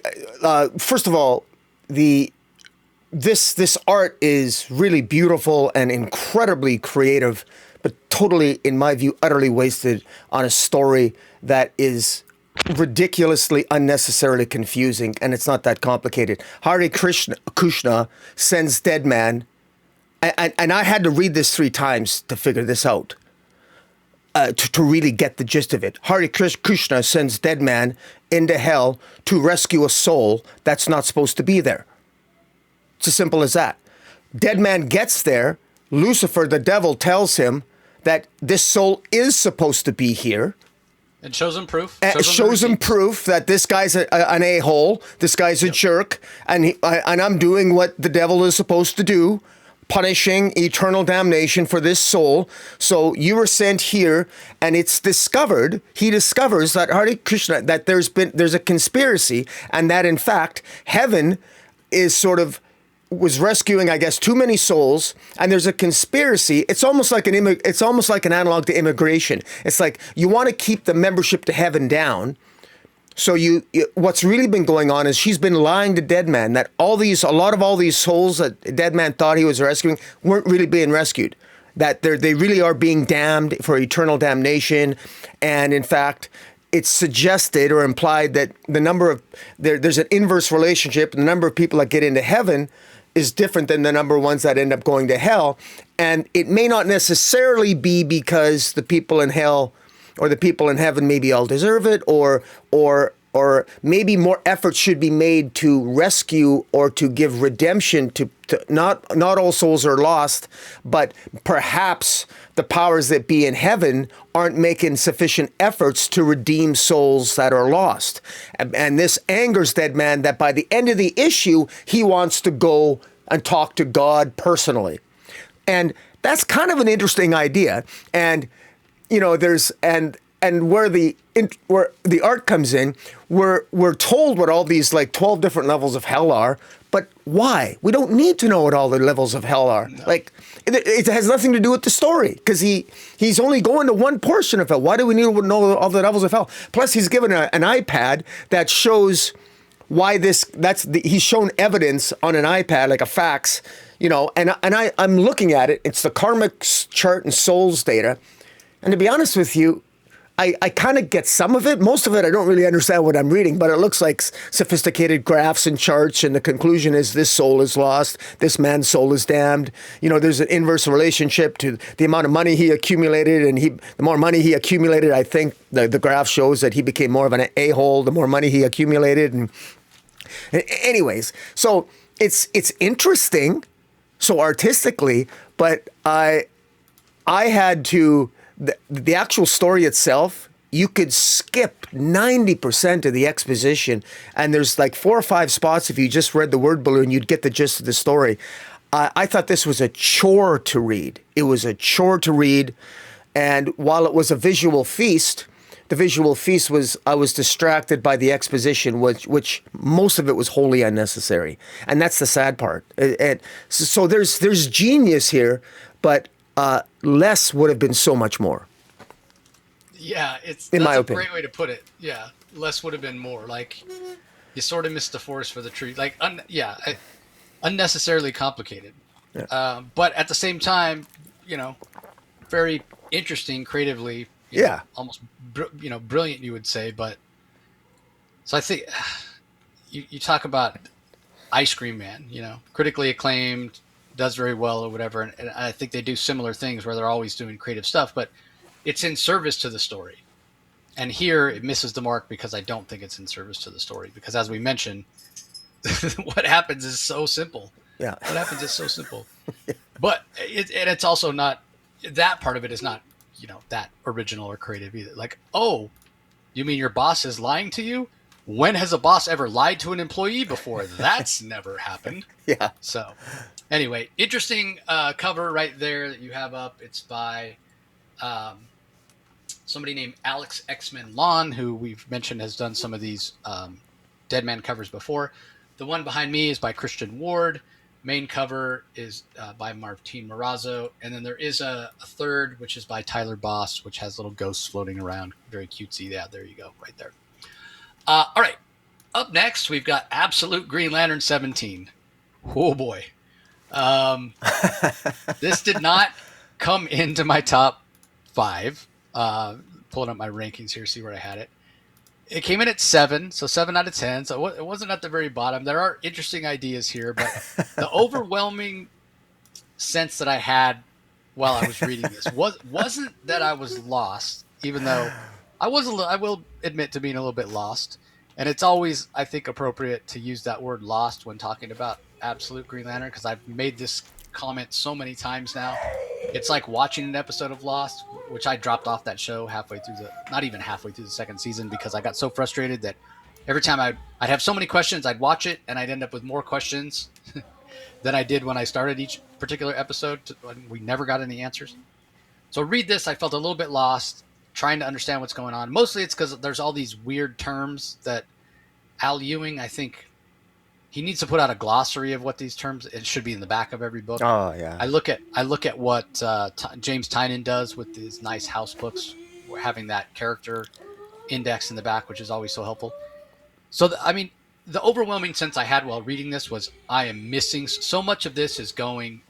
first of all, this art is really beautiful and incredibly creative, but totally, in my view, utterly wasted on a story that is ridiculously unnecessarily confusing, and it's not that complicated. Hare Krishna sends Deadman, and I had to read this 3 times to figure this out, to really get the gist of it. Hare Krishna sends Deadman into hell to rescue a soul that's not supposed to be there. It's as simple as that. Deadman gets there. Lucifer, the devil, tells him that this soul is supposed to be here. And shows him proof. Shows him proof that this guy's an a-hole, this guy's a jerk, and I'm doing what the devil is supposed to do, punishing eternal damnation for this soul. So you were sent here, and it's discovered, he discovers that Hare Krishna, that there's a conspiracy, and that in fact, heaven is was rescuing, I guess, too many souls, and there's a conspiracy. It's almost like an analog to immigration. It's like you want to keep the membership to heaven down. So what's really been going on is she's been lying to Deadman that a lot of these souls that Deadman thought he was rescuing weren't really being rescued. that they really are being damned for eternal damnation. And in fact, it's suggested or implied that the number of there's an inverse relationship. The number of people that get into heaven is different than the number of ones that end up going to hell. And it may not necessarily be because the people in hell or the people in heaven maybe all deserve it, or maybe more effort should be made to rescue or to give redemption to not all souls are lost, but perhaps the powers that be in heaven aren't making sufficient efforts to redeem souls that are lost. And this angers Deadman that by the end of the issue, he wants to go and talk to God personally. And that's kind of an interesting idea. And, you know, there's, and where the art comes in, we're told what all these like 12 different levels of hell are, but why? We don't need to know what all the levels of hell are. No. Like, it has nothing to do with the story, because he's only going to one portion of hell. Why do we need to know all the levels of hell? Plus, he's given an iPad that shows why he's shown evidence on an iPad, like a fax, you know, and I'm looking at it. It's the karmic chart and souls data. And to be honest with you, I kind of get some of it. Most of it, I don't really understand what I'm reading, but it looks like sophisticated graphs and charts. And the conclusion is this soul is lost. This man's soul is damned. You know, there's an inverse relationship to the amount of money he accumulated. And the more money he accumulated, I think the graph shows that he became more of an a-hole the more money he accumulated. And anyways, so it's interesting, so artistically, but I had to... The actual story itself, you could skip 90% of the exposition, and there's like 4 or 5 spots. If you just read the word balloon, you'd get the gist of the story. I thought this was a chore to read. It was a chore to read, and while it was a visual feast, the visual feast was, I was distracted by the exposition, which most of it was wholly unnecessary, and that's the sad part. So there's genius here, but less would have been so much more. Yeah, that's my a opinion. Great way to put it. Yeah, less would have been more. Like, you sort of missed the forest for the tree. Like, unnecessarily complicated. Yeah. But at the same time, you know, very interesting creatively. You know, almost, brilliant, you would say. But so I think you talk about Ice Cream Man, you know, critically acclaimed, does very well or whatever, and I think they do similar things where they're always doing creative stuff, but it's in service to the story. And here it misses the mark because I don't think it's in service to the story, because as we mentioned, what happens is so simple. Yeah, what happens is so simple. But it's also not, that part of it is not, you know, that original or creative either. Like, oh, you mean your boss is lying to you? When has a boss ever lied to an employee before? That's never happened. Yeah. So anyway, interesting cover right there that you have up. It's by somebody named Alex X-Men Lawn, who we've mentioned has done some of these Deadman covers before. The one behind me is by Christian Ward. Main cover is by Martin Morazzo. And then there is a third, which is by Tyler Boss, which has little ghosts floating around. Very cutesy. Yeah, there you go, right there. All right. Up next, we've got Absolute Green Lantern 17. Oh, boy. This did not come into my top 5. Pulling up my rankings here, see where I had it. It came in at 7, so 7 out of 10. So it wasn't at the very bottom. There are interesting ideas here, but the overwhelming sense that I had while I was reading this wasn't that I was lost, even though I will admit to being a little bit lost. And it's always, I think, appropriate to use that word lost when talking about Absolute Green Lantern, because I've made this comment so many times now. It's like watching an episode of Lost, which I dropped off that show not even halfway through the second season, because I got so frustrated that every time I'd have so many questions, I'd watch it and I'd end up with more questions than I did when I started each particular episode. We never got any answers. So read this, I felt a little bit lost, trying to understand what's going on. Mostly it's because there's all these weird terms that Al Ewing, I think, he needs to put out a glossary of what these terms. It should be in the back of every book. Oh yeah. I look at what James Tynion does with these nice house books, having that character index in the back, which is always so helpful. So the overwhelming sense I had while reading this was I am missing so much of this is going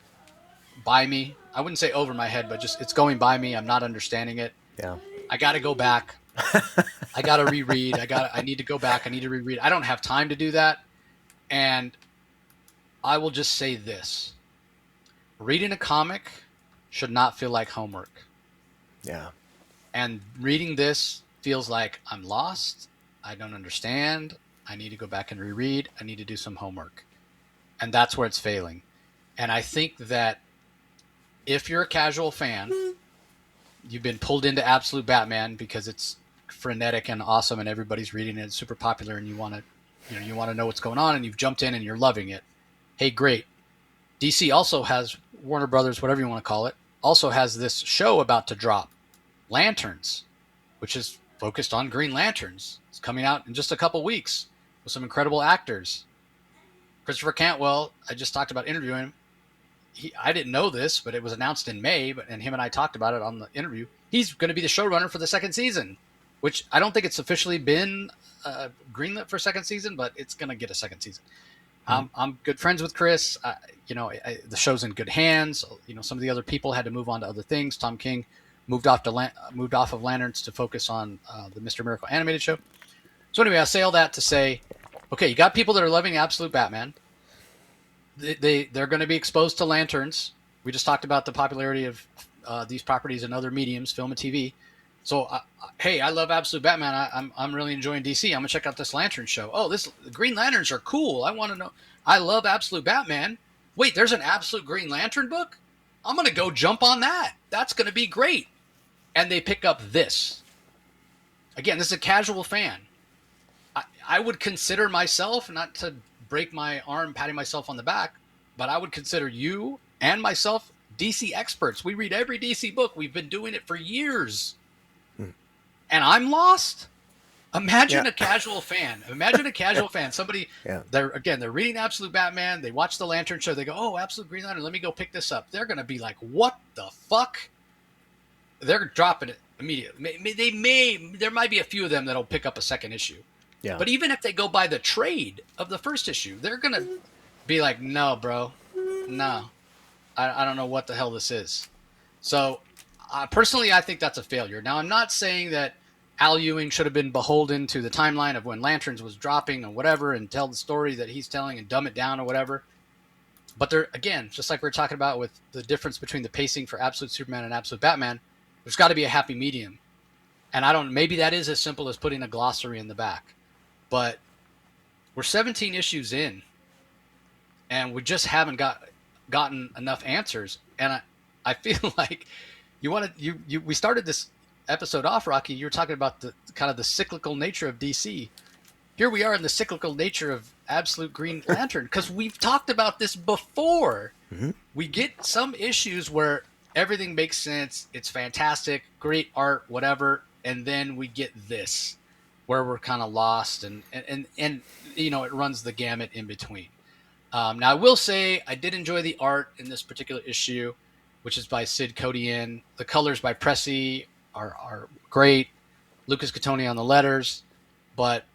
by me. I wouldn't say over my head, but just it's going by me. I'm not understanding it. Yeah. I got to go back. I got to reread. I need to go back. I need to reread. I don't have time to do that. And I will just say this. Reading a comic should not feel like homework. Yeah. And reading this feels like I'm lost. I don't understand. I need to go back and reread. I need to do some homework. And that's where it's failing. And I think that if you're a casual fan, you've been pulled into Absolute Batman because it's frenetic and awesome and everybody's reading it, it's super popular, and you want to know what's going on, and you've jumped in and you're loving it. Hey, great. DC also has, Warner Brothers, whatever you want to call it, also has this show about to drop, Lanterns, which is focused on Green Lanterns. It's coming out in just a couple weeks with some incredible actors. Christopher Cantwell, I just talked about interviewing him. I didn't know this, but it was announced in May, and him and I talked about it on the interview. He's going to be the showrunner for the second season, which I don't think it's officially been greenlit for second season, but it's going to get a second season. I'm good friends with Chris. The show's in good hands. Some of the other people had to move on to other things. Tom King moved off of Lanterns to focus on the Mr. Miracle animated show. So anyway, I say all that to say, okay, you got people that are loving Absolute Batman. They're going to be exposed to Lanterns. We just talked about the popularity of these properties in other mediums, film and TV. So, hey, I love Absolute Batman. I'm really enjoying DC. I'm gonna check out this Lantern show. Oh, the Green Lanterns are cool. I want to know. I love Absolute Batman. Wait, there's an Absolute Green Lantern book? I'm gonna go jump on that. That's gonna be great. And they pick up this. Again, this is a casual fan. I would consider myself, not to break my arm patting myself on the back, but I would consider you and myself DC experts. We read every DC book. We've been doing it for years. And I'm lost. Imagine a casual fan. Somebody, they're reading Absolute Batman. They watch the Lantern show. They go, oh, Absolute Green Lantern. Let me go pick this up. They're going to be like, what the fuck? They're dropping it immediately. There might be a few of them that'll pick up a second issue. Yeah. But even if they go by the trade of the first issue, they're going to be like, no, bro. No. I don't know what the hell this is. So, personally, I think that's a failure. Now, I'm not saying that Al Ewing should have been beholden to the timeline of when Lanterns was dropping or whatever and tell the story that he's telling and dumb it down or whatever. But there, again, just like we were talking about with the difference between the pacing for Absolute Superman and Absolute Batman, there's got to be a happy medium. And maybe that is as simple as putting a glossary in the back. But we're 17 issues in, and we just haven't gotten enough answers. And I feel like we started this episode off, Rocky. You were talking about the kind of the cyclical nature of DC. Here we are in the cyclical nature of Absolute Green Lantern, because we've talked about this before. Mm-hmm. We get some issues where everything makes sense. It's fantastic, great art, whatever. And then we get this where we're kind of lost and it runs the gamut in between. Now, I will say I did enjoy the art in this particular issue, which is by Sid Kotian. The colors by Pressy are great. Lucas Catoni on the letters. But,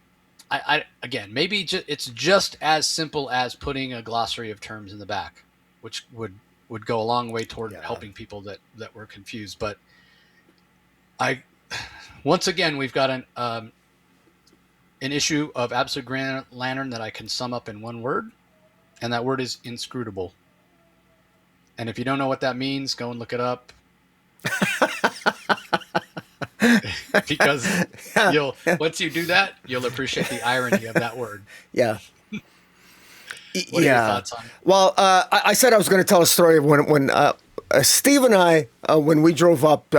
maybe it's just as simple as putting a glossary of terms in the back, which would go a long way toward helping people that were confused. But once again, we've got an issue of Absolute Green Lantern that I can sum up in one word, and that word is inscrutable. And if you don't know what that means, go and look it up. Because once you do that, you'll appreciate the irony of that word. Yeah. What are your thoughts on it? Well, I said I was going to tell a story of when Steve and I, when we drove up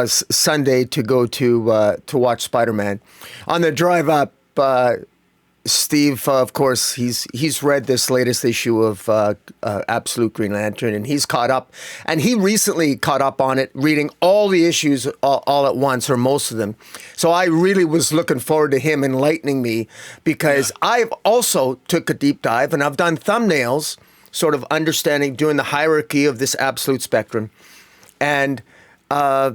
Sunday to go to watch Spider-Man. On the drive up, Steve, of course, he's read this latest issue of Absolute Green Lantern, and he's caught up. And he recently caught up on it, reading all the issues all at once, or most of them. So I really was looking forward to him enlightening me, because I've also took a deep dive, and I've done thumbnails, sort of doing the hierarchy of this Absolute spectrum. And I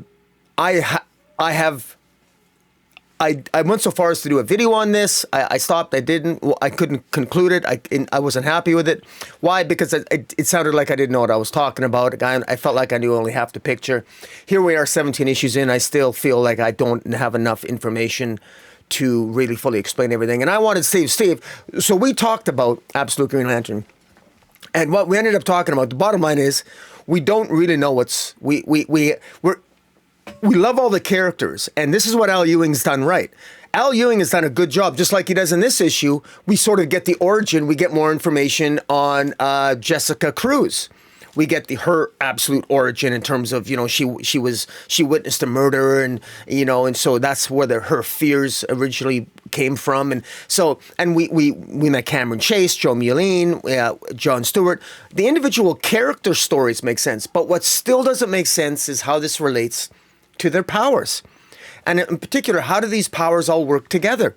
I went so far as to do a video on this. I stopped. I didn't. I couldn't conclude it. I wasn't happy with it. Why? Because it sounded like I didn't know what I was talking about. I felt like I knew only half the picture. Here we are, 17 issues in. I still feel like I don't have enough information to really fully explain everything. And I wanted Steve. So we talked about Absolute Green Lantern, and what we ended up talking about. The bottom line is, we don't really know what's we love all the characters, and this is what Al Ewing's done right. Al Ewing has done a good job, just like he does in this issue. We sort of get the origin, we get more information on Jessica Cruz. We get her absolute origin in terms of, she witnessed a murder, and and so that's where her fears originally came from, and we met Cameron Chase, Joe Mulleen, John Stewart. The individual character stories make sense, but what still doesn't make sense is how this relates to their powers. And in particular, how do these powers all work together?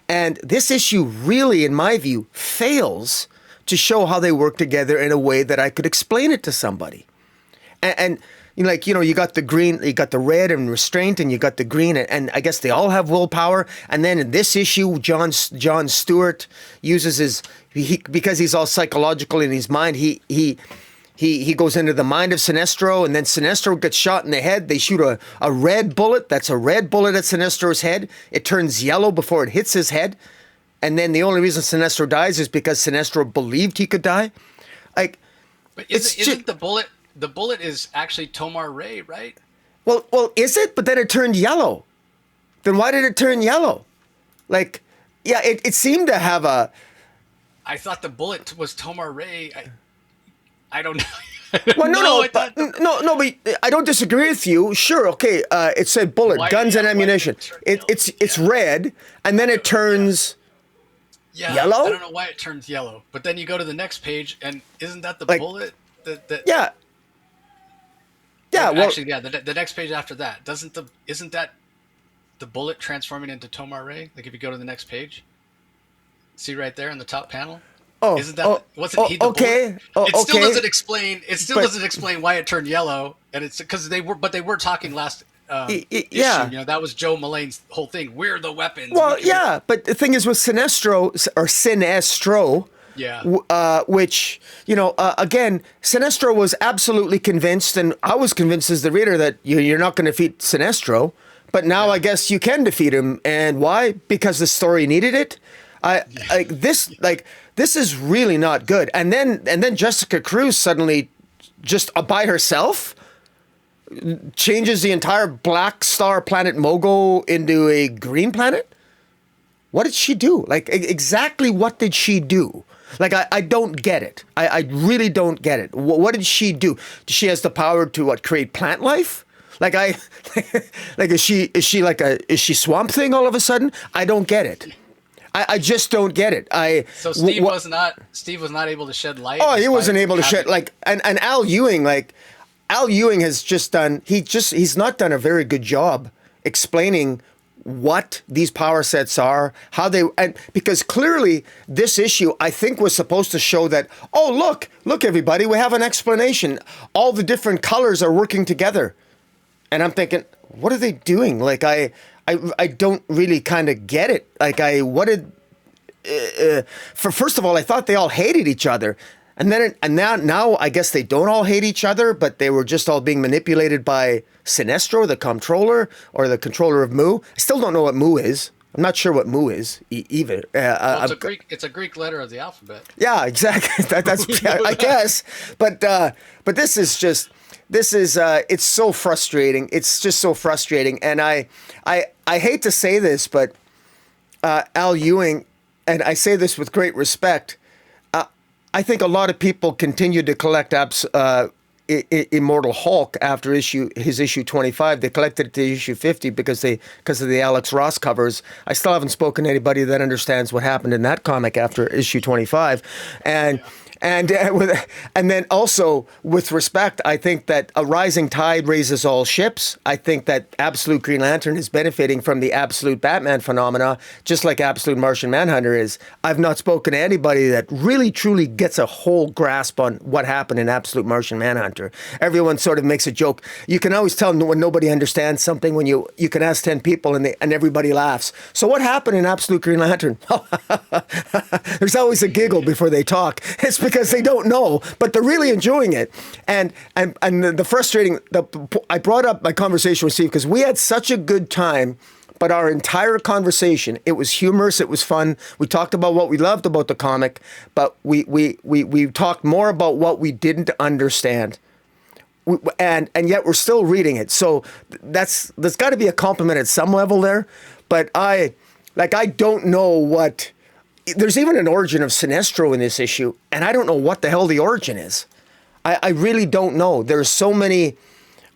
And this issue really, in my view, fails to show how they work together in a way that I could explain it to somebody. And you got the green, you got the red and restraint, and you got the green, and I guess they all have willpower. And then in this issue, John Stewart uses because he's all psychological in his mind, he goes into the mind of Sinestro, and then Sinestro gets shot in the head. They shoot a red bullet. That's a red bullet at Sinestro's head. It turns yellow before it hits his head. And then the only reason Sinestro dies is because Sinestro believed he could die. But isn't the bullet? The bullet is actually Tomar Ray, right? Well, is it? But then it turned yellow. Then why did it turn yellow? It seemed to have a... I thought the bullet was Tomar Ray. I don't know. Well, but I don't disagree with you. Sure, okay. It said bullet, guns and ammunition. It's red, and then it turns yellow. I don't know why it turns yellow, but then you go to the next page, and isn't that the bullet? Yeah. Well, actually, the next page after that isn't that the bullet transforming into Tomar Ray? Like if you go to the next page, see right there in the top panel. Oh, isn't that wasn't he the okay? Bullet? It still doesn't explain. It still doesn't explain why it turned yellow, and it's because they were talking last issue. That was Joe Mullane's whole thing. We're the weapons. Well, but the thing is with Sinestro, which again, Sinestro was absolutely convinced, and I was convinced as the reader that you're not going to defeat Sinestro, but now I guess you can defeat him, and why? Because the story needed it. This is really not good. And then Jessica Cruz suddenly just by herself changes the entire black star planet Mogo into a green planet. What did she do? Exactly what did she do? I don't get it. I really don't get it. What did she do? She has the power to create plant life? Is she Swamp Thing all of a sudden? I don't get it. I just don't get it. So Steve was not able to shed light. Oh, he wasn't able to shed and Al Ewing has just done. He's not done a very good job explaining what these power sets are, how they, and because clearly this issue I think was supposed to show that. Oh, look, everybody, we have an explanation. All the different colors are working together, and I'm thinking, what are they doing? I don't really kind of get it. First of all, I thought they all hated each other. And now I guess they don't all hate each other, but they were just all being manipulated by Sinestro, the comptroller, or the controller of Mu. I still don't know what Mu is. I'm not sure what Mu is either. It's a Greek letter of the alphabet. Yeah, exactly. That's I guess. But this is it's so frustrating. It's just so frustrating. And I hate to say this, but Al Ewing, and I say this with great respect, I think a lot of people continued to collect Immortal Hulk after his issue 25. They collected it to issue 50 because of the Alex Ross covers. I still haven't spoken to anybody that understands what happened in that comic after issue 25, and And and then also with respect, I think that a rising tide raises all ships. I think that Absolute Green Lantern is benefiting from the Absolute Batman phenomena, just like Absolute Martian Manhunter is. I've not spoken to anybody that really truly gets a whole grasp on what happened in Absolute Martian Manhunter. Everyone sort of makes a joke. You can always tell when nobody understands something when you can ask 10 people and everybody laughs. So what happened in Absolute Green Lantern? There's always a giggle before they talk. It's because they don't know, but they're really enjoying it. And the frustrating, I brought up my conversation with Steve because we had such a good time, but our entire conversation, it was humorous, it was fun. We talked about what we loved about the comic, but we talked more about what we didn't understand. And yet we're still reading it. So there's got to be a compliment at some level there. But I don't know what. There's even an origin of Sinestro in this issue, and I don't know what the hell the origin is. I really don't know. There's so many.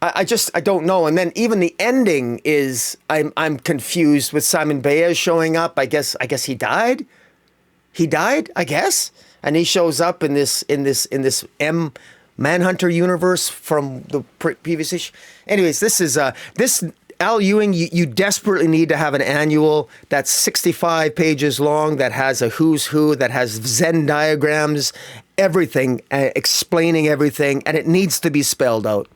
I don't know. And then even the ending is I'm confused with Simon Baez showing up. I guess he died. He died, I guess, and he shows up in this M Manhunter universe from the previous issue. Anyways, this is this. Al Ewing, you desperately need to have an annual that's 65 pages long, that has a who's who, that has Venn diagrams, everything, explaining everything, and it needs to be spelled out.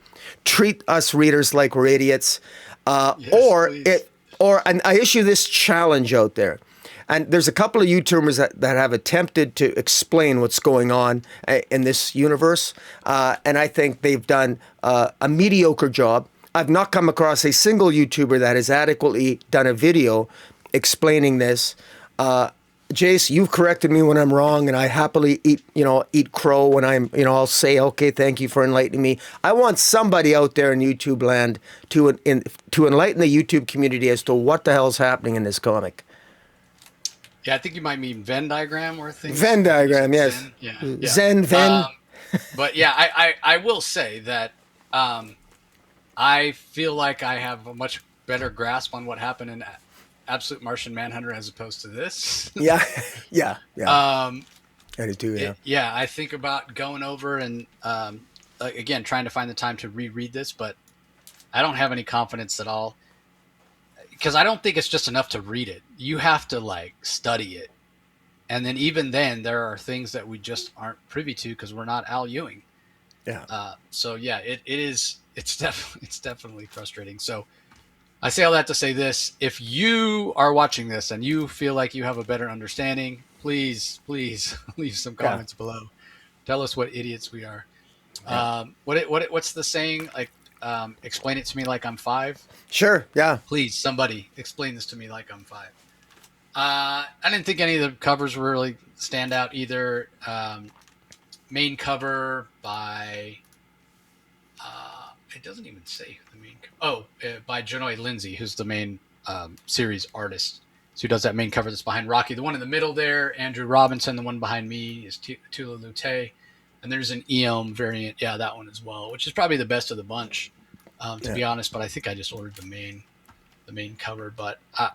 Treat us readers like we're idiots. Yes, and I issue this challenge out there. And there's a couple of YouTubers that have attempted to explain what's going on in this universe. And I think they've done a mediocre job. I've not come across a single YouTuber that has adequately done a video explaining this. Jace, you've corrected me when I'm wrong, and I happily eat crow when I'll say, okay, thank you for enlightening me. I want somebody out there in YouTube land to enlighten the YouTube community as to what the hell's happening in this comic. Yeah, I think you might mean Venn diagram or things. Venn diagram, yes. Zen, yeah. Zen, Venn. But yeah, I will say that I feel like I have a much better grasp on what happened in Absolute Martian Manhunter as opposed to this. Yeah. I do too, yeah. Yeah, I think about going over and, again, trying to find the time to reread this, but I don't have any confidence at all. Because I don't think it's just enough to read it. You have to, study it. And then even then, there are things that we just aren't privy to because we're not Al Ewing. Yeah. So, yeah, it's definitely frustrating. So I say all that to say this. If you are watching this and you feel like you have a better understanding, please leave some comments below. Tell us what idiots we are. Yeah. What's the saying? Explain it to me like I'm 5. Sure. Yeah. Please, somebody explain this to me like I'm 5. I didn't think any of the covers really stand out either. Main cover by, it doesn't even say the main cover. By Janoy Lindsay, who's the main series artist. So who does that main cover that's behind Rocky. The one in the middle there, Andrew Robinson. The one behind me is Tula Lute. And there's an Eom variant. Yeah, that one as well, which is probably the best of the bunch, to be honest. But I think I just ordered the main cover. But I'm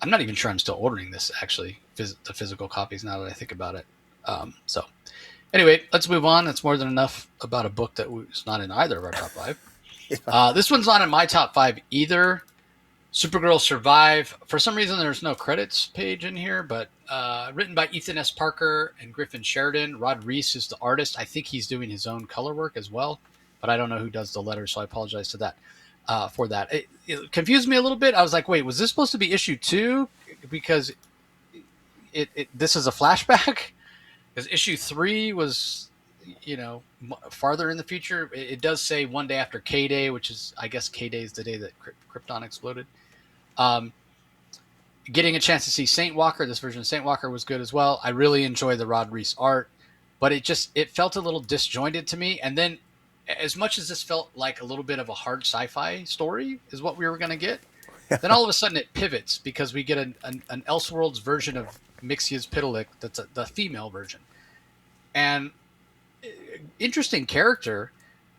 not even sure I'm still ordering this, actually, the physical copies, now that I think about it. So anyway, let's move on. That's more than enough about a book that was not in either of our top 5. Yeah. This one's not in my top 5 either. Supergirl Survive. For some reason, there's no credits page in here, but written by Ethan S. Parker and Griffin Sheridan. Rod Reis is the artist. I think he's doing his own color work as well, but I don't know who does the letters, so I apologize to that. For that. It confused me a little bit. I was like, wait, was this supposed to be issue 2? Because this is a flashback? Because issue 3 was, farther in the future. It does say one day after K-Day, which is, I guess K-Day is the day that Krypton exploded. Getting a chance to see Saint Walker. This version of Saint Walker was good as well. I really enjoy the Rod Reis art, but it felt a little disjointed to me. And then, as much as this felt like a little bit of a hard sci-fi story is what we were going to get, then all of a sudden it pivots because we get an Elseworlds version of Mixia's Pitalik that's the female version. And interesting character,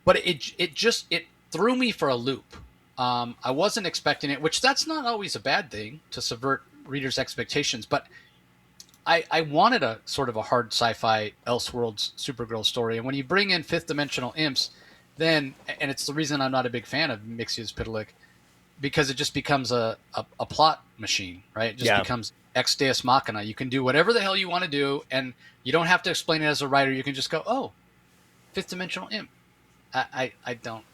but it threw me for a loop. I wasn't expecting it, which that's not always a bad thing to subvert readers' expectations, but I wanted a sort of a hard sci-fi Elseworlds Supergirl story, and when you bring in fifth dimensional imps, then, and it's the reason I'm not a big fan of Mixia's Pitalik, because it just becomes a plot machine, right? It just becomes ex deus machina. You can do whatever the hell you want to do, and you don't have to explain it as a writer. You can just go, oh, fifth dimensional imp. I don't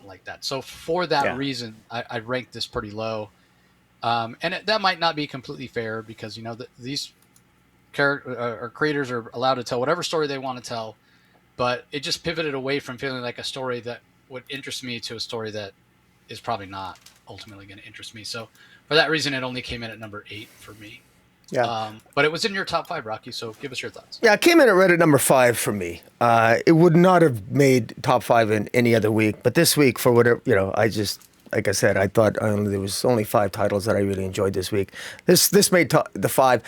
like that. So for that reason, I ranked this pretty low. That might not be completely fair because, these creators are allowed to tell whatever story they want to tell, but it just pivoted away from feeling like a story that would interest me to a story that is probably not ultimately going to interest me. So for that reason, it only came in at number 8 for me. Yeah. But it was in your top 5, Rocky. So give us your thoughts. Yeah, it came in at number 5 for me. It would not have made top 5 in any other week, but this week, for whatever, like I said, I thought there was only 5 titles that I really enjoyed this week. This made the 5.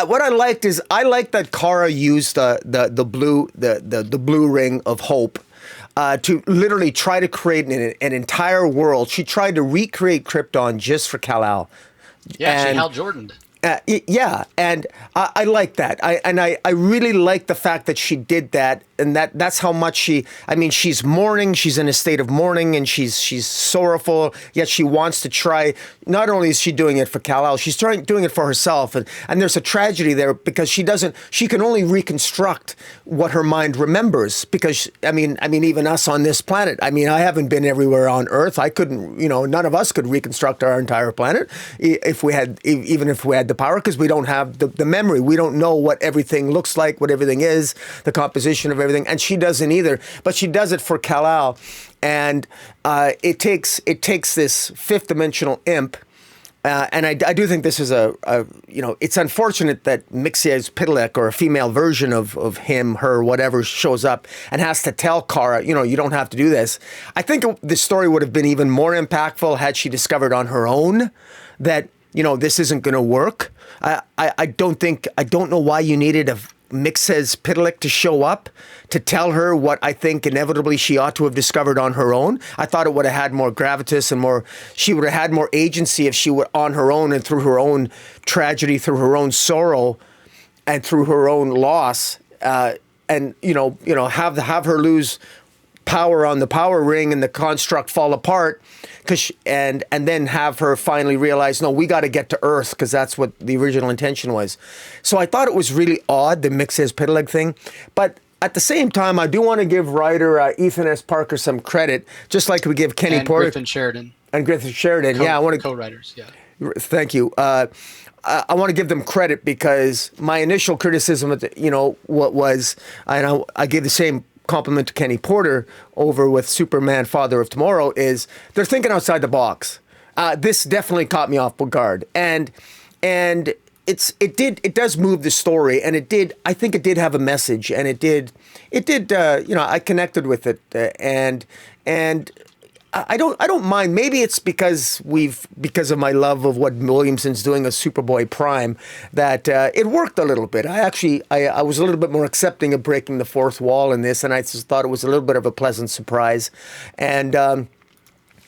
What I liked is I liked that Kara used the blue ring of hope to literally try to create an entire world. She tried to recreate Krypton just for Kal-El. Yeah, she Hal Jordaned. Yeah, and I like that. I really like the fact that she did that, and that's how much she's mourning. She's in a state of mourning, and she's sorrowful. Yet she wants to try. Not only is she doing it for Kal-El, she's doing it for herself, and there's a tragedy there because she can only reconstruct what her mind remembers. Because even us on this planet. I haven't been everywhere on Earth. I couldn't. None of us could reconstruct our entire planet if we had the power, because we don't have the memory. We don't know what everything looks like, what everything is, the composition of everything, and she doesn't either. But she does it for Kal-El, and it takes this fifth dimensional imp. And I do think this is it's unfortunate that Mixia's Pitalik, or a female version of him, her, whatever, shows up and has to tell Kara, you don't have to do this. I think the story would have been even more impactful had she discovered on her own that this isn't going to work. I don't know why you needed a Mixia's Pitalik to show up to tell her what I think inevitably she ought to have discovered on her own. I thought it would have had more gravitas and she would have had more agency if she were on her own and through her own tragedy, through her own sorrow, and through her own loss, have her lose power on the power ring and the construct fall apart, and then have her finally realize, no, we got to get to Earth, because that's what the original intention was. So I thought it was really odd, the Mixia's Pitalik thing, but at the same time, I do want to give writer Ethan S. Parker some credit, just like we give Kenny Porter Griffin Sheridan. And Griffin Sheridan. I want to co-writers. Yeah. Thank you. I want to give them credit because my initial criticism of what was, and I gave the same compliment to Kenny Porter over with Superman Father of Tomorrow, is they're thinking outside the box. This definitely caught me off guard, and it does move the story, and I think it did have a message, and it did I connected with it, and I don't mind. Maybe it's because of my love of what Williamson's doing as Superboy Prime, that it worked a little bit. I was a little bit more accepting of breaking the fourth wall in this, and I just thought it was a little bit of a pleasant surprise. And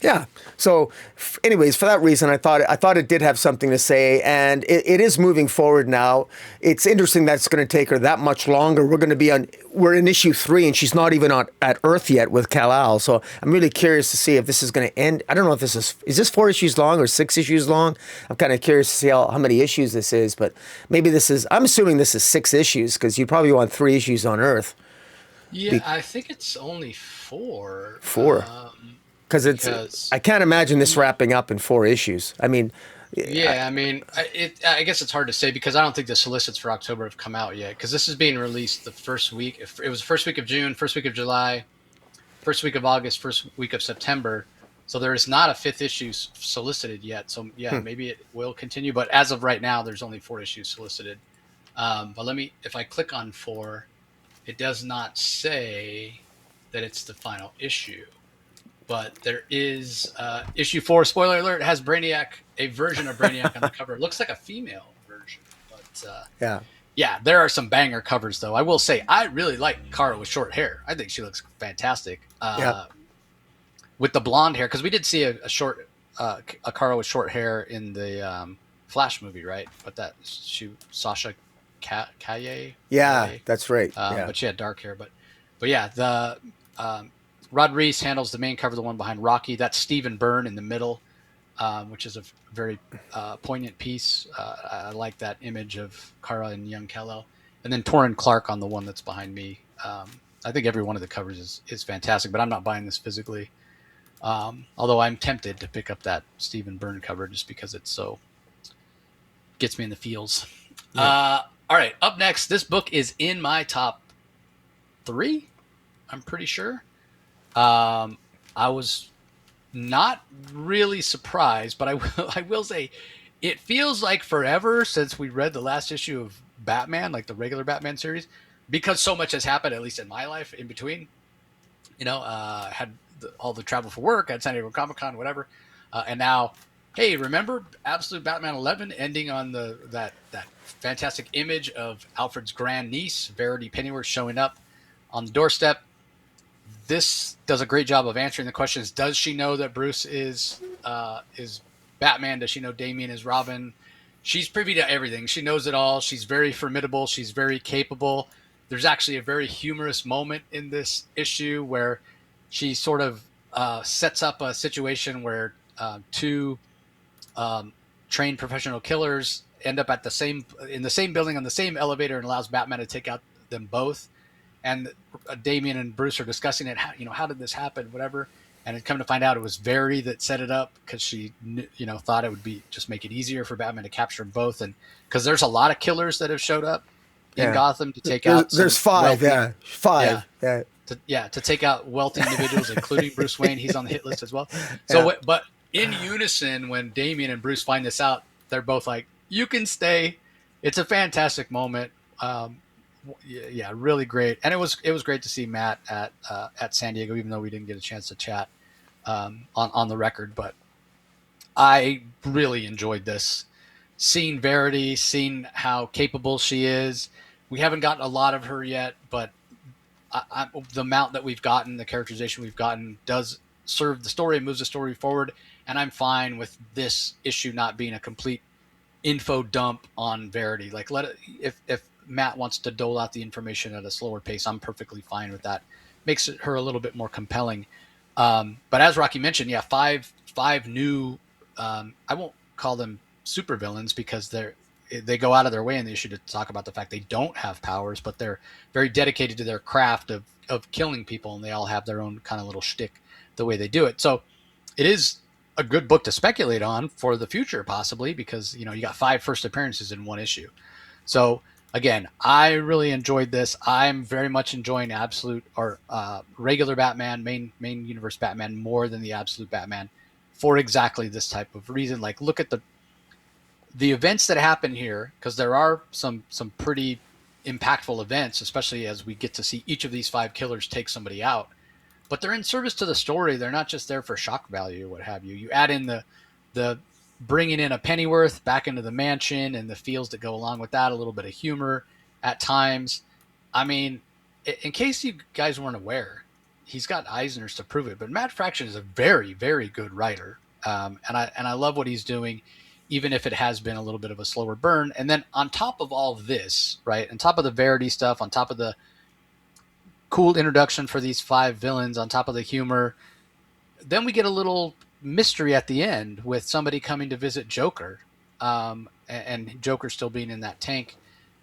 yeah. So, anyways, for that reason, I thought it did have something to say, and it is moving forward now. It's interesting that it's going to take her that much longer. We're in issue 3, and she's not even at Earth yet with Kal-El. So I'm really curious to see if this is going to end. I don't know if this is this 4 issues long or 6 issues long. I'm kind of curious to see how many issues this is, but maybe I'm assuming this is 6 issues, because you probably want 3 issues on Earth. Yeah, I think it's only 4. 4. Because I can't imagine this wrapping up in 4 issues. I guess it's hard to say, because I don't think the solicits for October have come out yet, because this is being released the first week. It was the first week of June, first week of July, first week of August, first week of September. So there is not a 5th issue solicited yet. So maybe it will continue. But as of right now, there's only 4 issues solicited. But if I click on 4, it does not say that it's the final issue. But there is issue 4, spoiler alert, has Brainiac, a version of Brainiac on the cover. It looks like a female version. But yeah, there are some banger covers, though. I will say, I really like Kara with short hair. I think she looks fantastic. With the blonde hair, because we did see a Kara with short hair in the Flash movie, right? But Sasha Calle. Yeah, that's right. Yeah. But she had dark hair. But yeah, the Rod Reis handles the main cover, the one behind Rocky. That's Stephen Byrne in the middle, which is a very poignant piece. I like that image of Kara and young Kal-El. And then Torrin Clark on the one that's behind me. I think every one of the covers is fantastic, but I'm not buying this physically. Although I'm tempted to pick up that Stephen Byrne cover just because it so gets me in the feels. Yeah. All right, up next, this book is in my top 3, I'm pretty sure. I was not really surprised, but I will say it feels like forever since we read the last issue of Batman, like the regular Batman series, because so much has happened, at least in my life, in between. Had all the travel for work, at San Diego Comic-Con, whatever. And now, hey, remember Absolute Batman 11 ending on that fantastic image of Alfred's grandniece, Verity Pennyworth, showing up on the doorstep. This does a great job of answering the questions. Does she know that Bruce is Batman? Does she know Damian is Robin? She's privy to everything. She knows it all. She's very formidable. She's very capable. There's actually a very humorous moment in this issue where she sort of sets up a situation where 2 trained professional killers end up in the same building on the same elevator, and allows Batman to take out them both. And Damian and Bruce are discussing it. How did this happen? Whatever. And it come to find out it was Verity that set it up because she, thought it would be just make it easier for Batman to capture them both. And because there's a lot of killers that have showed up in Gotham to take out. There's 5. Wealthy, 5. Yeah. To take out wealthy individuals, including Bruce Wayne. He's on the hit list as well. So, but in unison, when Damian and Bruce find this out, they're both like, "You can stay." It's a fantastic moment. Yeah, really great. And it was great to see Matt at San Diego, even though we didn't get a chance to chat on the record. But I really enjoyed this. Seeing Verity, seeing how capable she is. We haven't gotten a lot of her yet, but the amount that we've gotten, the characterization we've gotten, does serve the story, moves the story forward. And I'm fine with this issue not being a complete info dump on Verity. Like, if Matt wants to dole out the information at a slower pace, I'm perfectly fine with that. Makes her a little bit more compelling. But as Rocky mentioned, 5 new, I won't call them supervillains because they go out of their way in the issue to talk about the fact they don't have powers, but they're very dedicated to their craft of killing people, and they all have their own kind of little shtick the way they do it. So it is a good book to speculate on for the future, possibly, because you got 5 first appearances in one issue. So again, I really enjoyed this. I'm very much enjoying Absolute or regular Batman, main universe Batman, more than the Absolute Batman for exactly this type of reason. Like, look at the events that happen here, because there are some pretty impactful events, especially as we get to see each of these 5 killers take somebody out. But they're in service to the story. They're not just there for shock value or what have you. You add in the bringing in a Pennyworth back into the mansion and the feels that go along with that, a little bit of humor at times. I mean, in case you guys weren't aware, he's got Eisners to prove it, but Matt Fraction is a very, very good writer. And I love what he's doing, even if it has been a little bit of a slower burn. And then on top of all of this, right, on top of the Verity stuff, on top of the cool introduction for these 5 villains, on top of the humor, then we get a little mystery at the end with somebody coming to visit Joker, and Joker still being in that tank,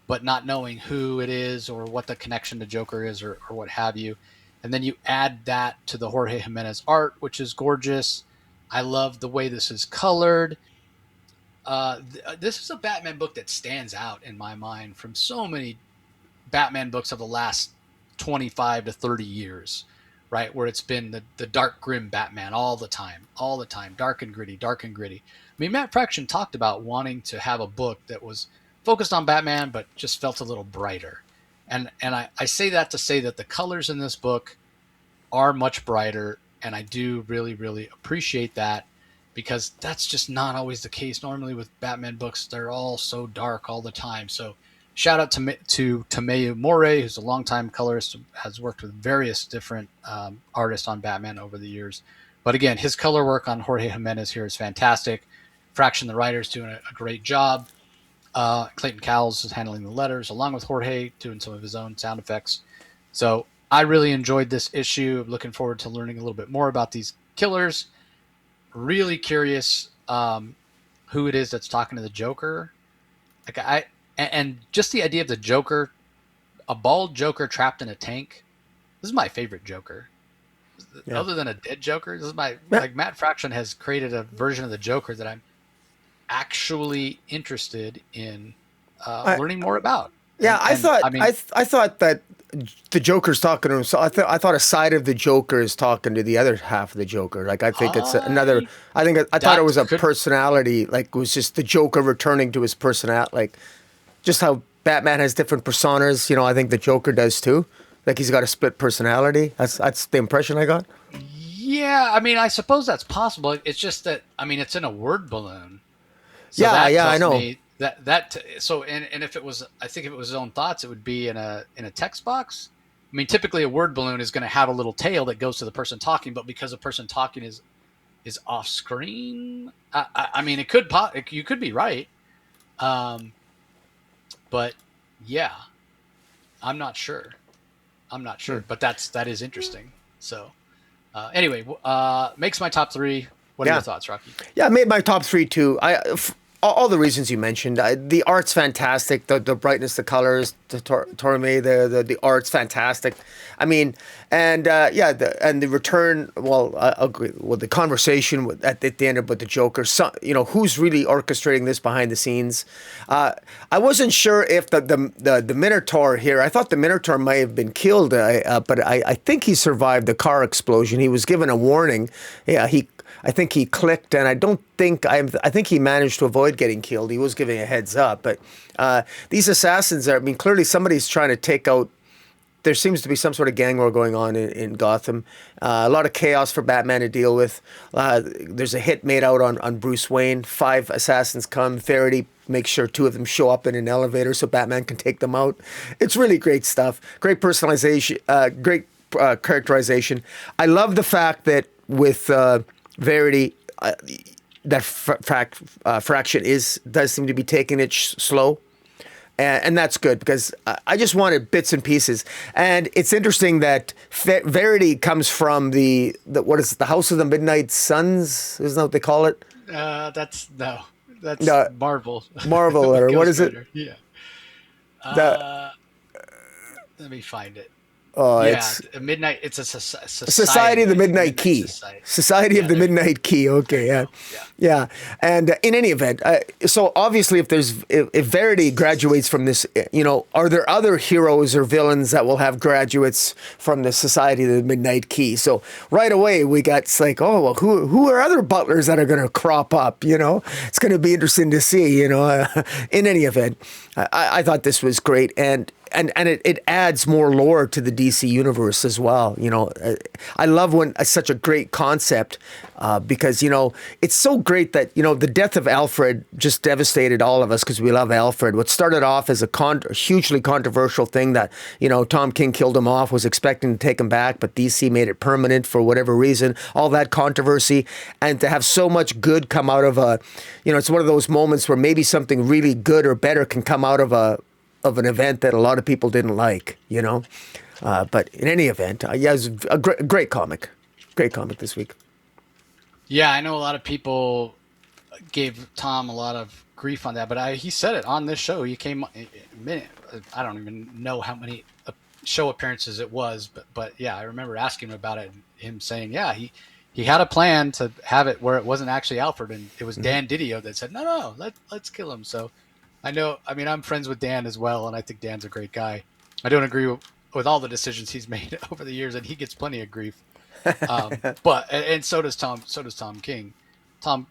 but not knowing who it is or what the connection to Joker is or what have you. And then you add that to the Jorge Jimenez art, which is gorgeous. I love the way this is colored. This is a Batman book that stands out in my mind from so many Batman books of the last 25 to 30 years, right? Where it's been the dark, grim Batman all the time, dark and gritty. I mean, Matt Fraction talked about wanting to have a book that was focused on Batman, but just felt a little brighter. And I say that to say that the colors in this book are much brighter, and I do really, really appreciate that, because that's just not always the case. Normally with Batman books, they're all so dark all the time. So shout out to Tameyu Morey, who's a longtime colorist, has worked with various different artists on Batman over the years. But again, his color work on Jorge Jimenez here is fantastic. Fraction, the writer, is doing a great job. Clayton Cowles is handling the letters, along with Jorge doing some of his own sound effects. So I really enjoyed this issue. Looking forward to learning a little bit more about these killers. Really curious who it is that's talking to the Joker. Like and just the idea of the Joker, a bald Joker trapped in a tank. This is my favorite Joker. Yeah. Other than a dead Joker, this is my Yeah. like Matt Fraction has created a version of the Joker that I'm actually interested in I, learning more about. yeah, I And thought I mean, I thought that the Joker's talking to him. So I thought a side of the Joker is talking to the other half of the Joker. Like I think it's another. I I thought it that was a could personality. Like it was just the Joker returning to his personality. Like just how Batman has different personas. You know, I think the Joker does too. Like he's got a split personality. That's the impression I got. yeah. I mean, I suppose that's possible. It's just that I mean, it's in a word balloon, so Yeah, that yeah, I tells know. me so. And if it was, I think if it was his own thoughts, it would be in a text box. I mean, typically a word balloon is going to have a little tail that goes to the person talking, but because the person talking is off screen, I mean, it could you could be right, um, but yeah, I'm not sure. I'm not Hmm. sure, but that is interesting. So anyway, makes my top three. What are your Yeah. thoughts, Rocky? Yeah, I made my top three too. All the reasons you mentioned. The art's fantastic. The brightness, the colors, the Torme, the art's fantastic. I mean, and yeah, and the return. Well, I agree. Well, the conversation at the end about the Joker. So, you know, who's really orchestrating this behind the scenes? I wasn't sure if the Minotaur here. I thought the Minotaur might have been killed, but I think he survived the car explosion. He was given a warning. Yeah, I think he clicked, and I think he managed to avoid getting killed. He was giving a heads up, but these assassins are. I mean, clearly somebody's trying to take out. There seems to be some sort of gang war going on in Gotham. A lot of chaos for Batman to deal with. There's a hit made out on Bruce Wayne. 5 assassins come. Faraday makes sure 2 of them show up in an elevator so Batman can take them out. It's really great stuff. Great personalization. Great characterization. I love the fact that with Verity, that Fraction does seem to be taking it slow. And that's good because I just wanted bits and pieces. And it's interesting that Verity comes from what is it, the House of the Midnight Suns? Isn't that what they call it? That's No, Marvel. Marvel With or what Ghost is it? Rider. Yeah. The Uh, Let me find it. Oh, Yeah, it's a midnight. It's a Society of the Midnight Midnight Key. Society. Society of Yeah, the there you go. Midnight Key. There Okay, you yeah, go. Yeah. yeah. And in any event, so obviously, if Verity graduates from this, you know, are there other heroes or villains that will have graduates from the Society of the Midnight Key? So right away, we got it's like, oh, well, who are other butlers that are going to crop up? You know, it's going to be interesting to see. You know, in any event, I thought this was great and it adds more lore to the DC universe as well. You know, I love when such a great concept because, you know, it's so great that, you know, the death of Alfred just devastated all of us because we love Alfred. What started off as a hugely controversial thing that, you know, Tom King killed him off, was expecting to take him back, but DC made it permanent for whatever reason, all that controversy, and to have so much good come out of you know, it's one of those moments where maybe something really good or better can come out of an event that a lot of people didn't like, you know. But in any event, yeah, it was a great comic. Great comic this week. Yeah, I know a lot of people gave Tom a lot of grief on that, but he said it on this show. He came a minute. I don't even know how many show appearances it was, but yeah, I remember asking him about it and him saying, yeah, he had a plan to have it where it wasn't actually Alfred, and it was Dan Didio that said, no, let's kill him. So I know. I mean, I'm friends with Dan as well, and I think Dan's a great guy. I don't agree with all the decisions he's made over the years, and he gets plenty of grief. But and so does Tom. So does Tom King. Tom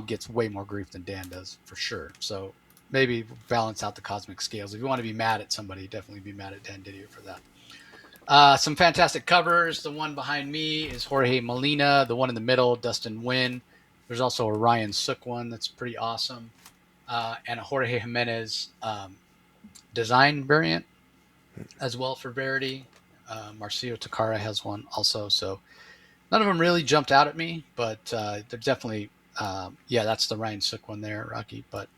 gets way more grief than Dan does for sure. So maybe balance out the cosmic scales. If you want to be mad at somebody, definitely be mad at Dan Didio for that. Some fantastic covers. The one behind me is Jorge Molina. The one in the middle, Dustin Nguyen. There's also a Ryan Sook one that's pretty awesome. And a Jorge Jimenez design variant as well for Verity. Marcio Takara has one also. So none of them really jumped out at me, but they're definitely Yeah, that's the Ryan Sook one there, Rocky. But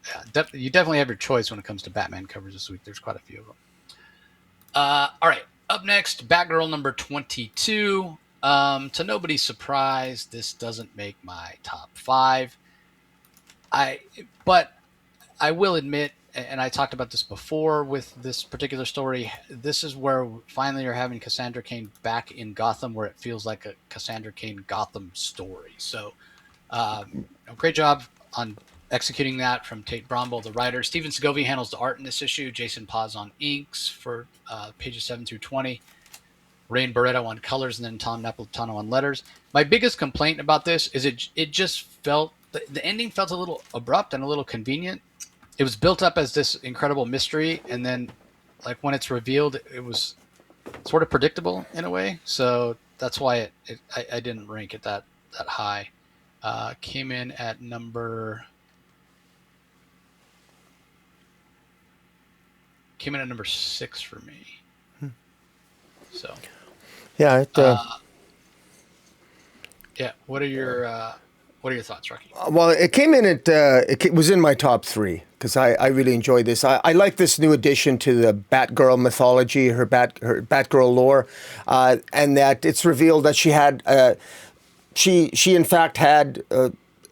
you definitely have your choice when it comes to Batman covers this week. There's quite a few of them. All right, up next, Batgirl number 22. To nobody's surprise, this doesn't make my top 5. But I will admit, and I talked about this before with this particular story, this is where finally you're having Cassandra Cain back in Gotham, where it feels like a Cassandra Cain Gotham story. So, great job on executing that from Tate Brombal, the writer. Stephen Sergovia handles the art in this issue. Jason Paz on inks for pages 7 through 20. Rain Barretto on colors, and then Tom Napolitano on letters. My biggest complaint about this is it just felt, the ending felt a little abrupt and a little convenient. It was built up as this incredible mystery, and then like when it's revealed, it was sort of predictable in a way. So that's why I didn't rank it that high. Came in at number 6 for me. So Yeah. yeah. What are your thoughts, Rocky? Well, it came in at it was in my top 3 because I really enjoyed this. I like this new addition to the Batgirl mythology, her Batgirl lore, and that it's revealed that she had she in fact had.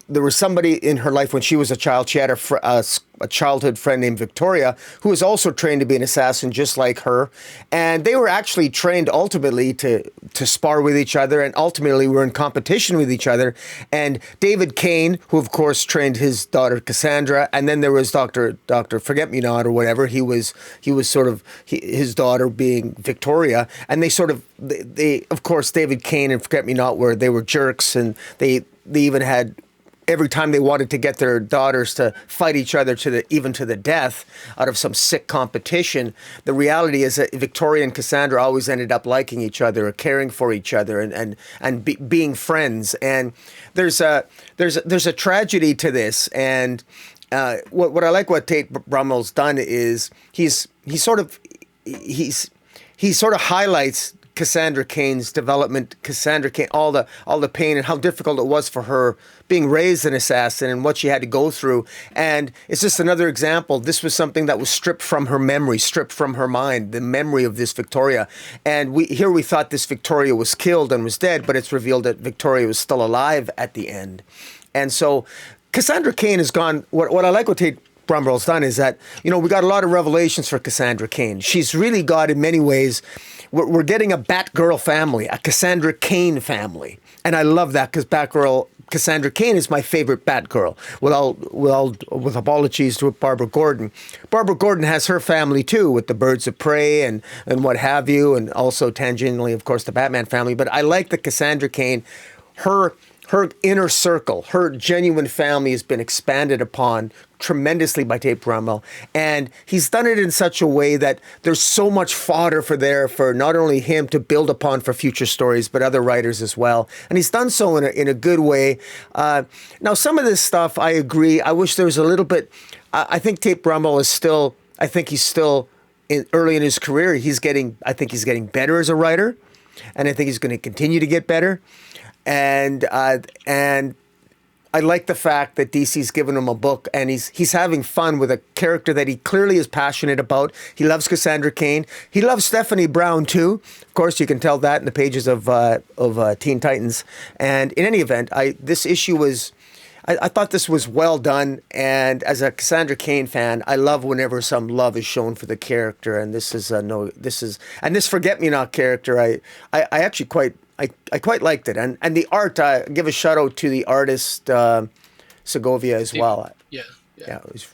There was somebody in her life when she was a child. She had a childhood friend named Victoria, who was also trained to be an assassin, just like her. And they were actually trained ultimately to spar with each other, and ultimately were in competition with each other. And David Kane, who of course trained his daughter Cassandra, and then there was Dr. Forget-Me-Not or whatever. He was sort of his daughter being Victoria, and they of course David Kane and Forget-Me-Not were jerks, and they even had. Every time they wanted to get their daughters to fight each other even to the death out of some sick competition, the reality is that Victoria and Cassandra always ended up liking each other or caring for each other and being friends. And there's a tragedy to this. And what I like what Tate Bromwell's done is he sort of highlights Cassandra Cain's development, Cassandra Cain, all the pain and how difficult it was for her being raised an assassin and what she had to go through. And it's just another example. This was something that was stripped from her memory, stripped from her mind, the memory of this Victoria. And we thought this Victoria was killed and was dead, but it's revealed that Victoria was still alive at the end. And so Cassandra Cain has gone, what I like what Tate Bromwell's done is that, we got a lot of revelations for Cassandra Cain. She's really got, in many ways, we're getting a Batgirl family, a Cassandra Cain family. And I love that because Batgirl, Cassandra Cain is my favorite Batgirl, with apologies to Barbara Gordon. Barbara Gordon has her family too, with the Birds of Prey and what have you, and also tangentially, of course, the Batman family. But I like that Cassandra Cain, her inner circle, her genuine family has been expanded upon tremendously by Tate Bromwell. And he's done it in such a way that there's so much fodder for not only him to build upon for future stories, but other writers as well. And he's done so in a good way. Now, some of this stuff, I agree. I wish there was a little bit, I think Tate Bromwell is still, early in his career. I think he's getting better as a writer. And I think he's going to continue to get better. And I like the fact that DC's given him a book, and he's having fun with a character that he clearly is passionate about. He loves Cassandra Cain. He loves Stephanie Brown too. Of course, you can tell that in the pages of Teen Titans. And in any event, this issue was. I thought this was well done, and as a Cassandra Cain fan, I love whenever some love is shown for the character. And this this Forget-Me-Not character, I actually quite liked it, and the art. Give a shout out to the artist Sergovia as well. Yeah, it was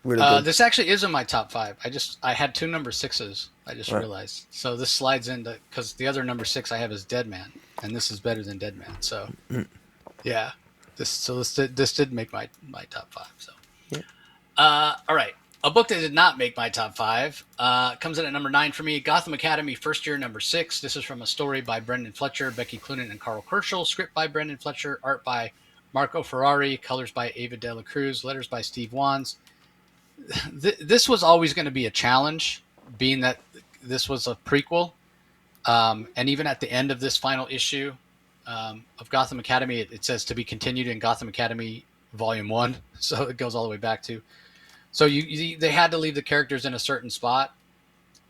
really good. This actually is in my top 5. I had 2 number 6s. I just realized, so this slides into, because the other number 6 I have is Deadman, and this is better than Deadman. So yeah. This did make my top 5. So, all right, a book that did not make my top 5 comes in at number 9 for me. Gotham Academy, first year, number 6. This is from a story by Brendan Fletcher, Becky Cloonan, and Carl Kerschel. Script by Brendan Fletcher, art by Marco Ferrari, colors by Ava De La Cruz, letters by Steve Wands. This was always going to be a challenge, being that this was a prequel, and even at the end of this final issue. Of Gotham Academy, it says to be continued in Gotham Academy volume 1, so it goes all the way back to. So they had to leave the characters in a certain spot,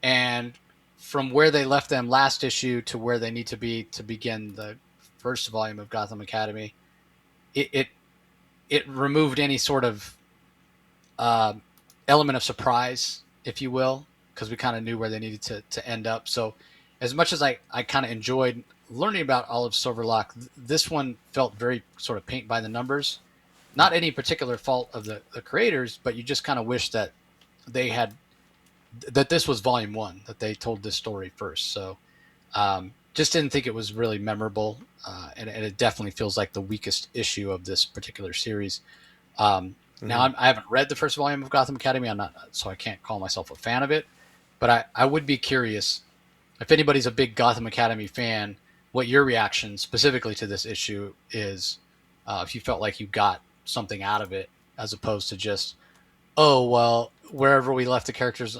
and from where they left them last issue to where they need to be to begin the first volume of Gotham Academy, it removed any sort of element of surprise, if you will, because we kind of knew where they needed to end up. So as much as I kind of enjoyed learning about Olive Silverlock, this one felt very sort of paint by the numbers. Not any particular fault of the creators, but you just kind of wish that they had, that this was volume 1, that they told this story first. So just didn't think it was really memorable, and it definitely feels like the weakest issue of this particular series. Now, I haven't read the first volume of Gotham Academy. So I can't call myself a fan of it. But I would be curious, if anybody's a big Gotham Academy fan, what your reaction specifically to this issue is, if you felt like you got something out of it, as opposed to just, oh, well, wherever we left the characters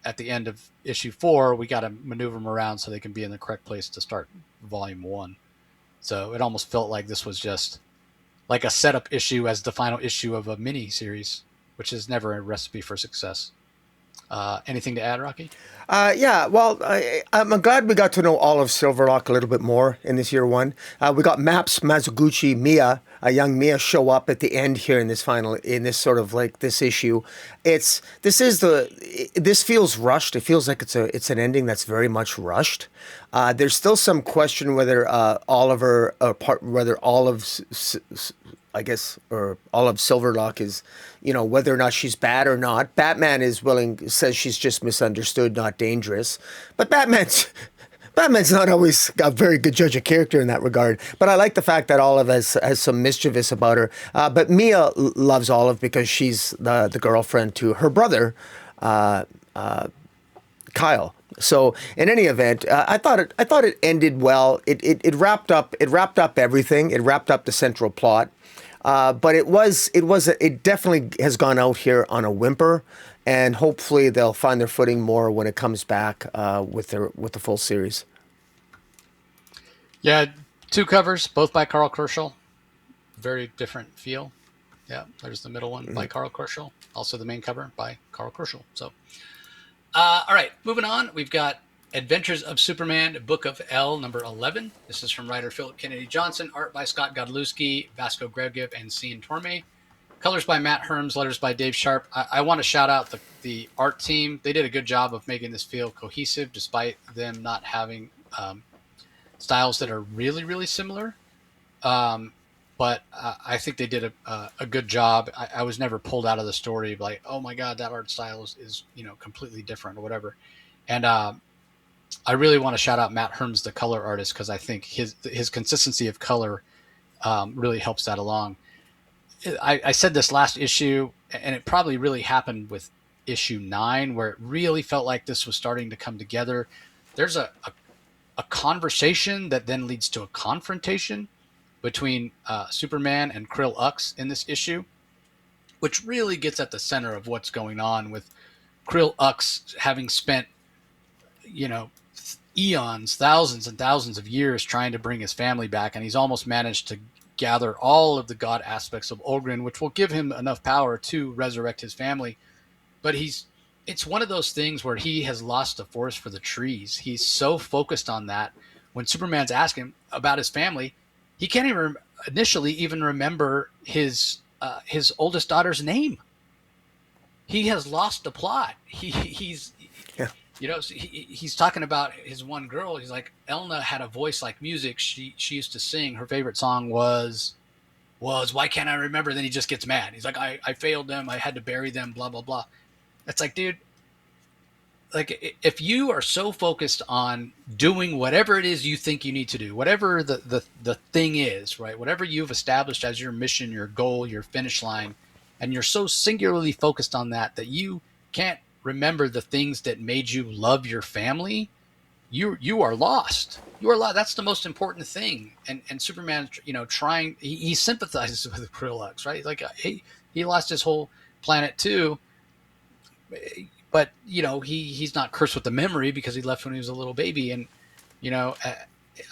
at the end of issue 4, we got to maneuver them around so they can be in the correct place to start volume 1. So it almost felt like this was just like a setup issue as the final issue of a mini series, which is never a recipe for success. Anything to add, Rocky? Yeah, well, I'm glad we got to know Olive Silverlock a little bit more in this year 1. We got Maps, Mazuguchi, Mia, young Mia show up at the end here in this sort of like this issue. This feels rushed. It feels like it's an ending that's very much rushed. There's still some question whether Olive Silverlock is, whether or not she's bad or not. Batman says she's just misunderstood, not dangerous. But Batman's not always a very good judge of character in that regard. But I like the fact that Olive has some mischievous about her. But Mia loves Olive because she's the girlfriend to her brother, Kyle. So in any event, I thought it ended well. It wrapped up everything. It wrapped up the central plot. But it definitely has gone out here on a whimper, and hopefully they'll find their footing more when it comes back with the full series. Yeah, 2 covers, both by Carl Kerschel. Very different feel. Yeah, there's the middle one by Carl Kerschel. Also the main cover by Carl Kerschel. So, all right, moving on. We've got Adventures of Superman, Book of L, number 11. This is from writer Philip Kennedy Johnson, art by Scott Godlewski, Vasco Gregiv, and Cian Torme. Colors by Matt Herms, letters by Dave Sharp. I want to shout out the art team. They did a good job of making this feel cohesive, despite them not having styles that are really, really similar. But I think they did a good job. I was never pulled out of the story like, oh my God, that art style is completely different or whatever. And I really want to shout out Matt Herms, the color artist, because I think his consistency of color really helps that along. I said this last issue, and it probably really happened with issue 9, where it really felt like this was starting to come together. There's a conversation that then leads to a confrontation between Superman and Krill Ux in this issue, which really gets at the center of what's going on with Krill Ux having spent, eons, thousands and thousands of years trying to bring his family back, and he's almost managed to gather all of the god aspects of Olgrin, which will give him enough power to resurrect his family. But it's one of those things where he has lost the forest for the trees. He's so focused on that. When Superman's asking about his family, he can't even initially even remember his oldest daughter's name. He has lost the plot. He's talking about his one girl. He's like, Elna had a voice like music. She used to sing. Her favorite song was Why Can't I Remember? Then he just gets mad. He's like, I failed them. I had to bury them, blah, blah, blah. It's like, dude, like if you are so focused on doing whatever it is you think you need to do, whatever the thing is, right? Whatever you've established as your mission, your goal, your finish line, and you're so singularly focused on that you can't remember the things that made you love your family, you are lost. You are lost. That's the most important thing. And Superman, trying, he sympathizes with Krillux, right? Like he lost his whole planet too, but he's not cursed with the memory because he left when he was a little baby, and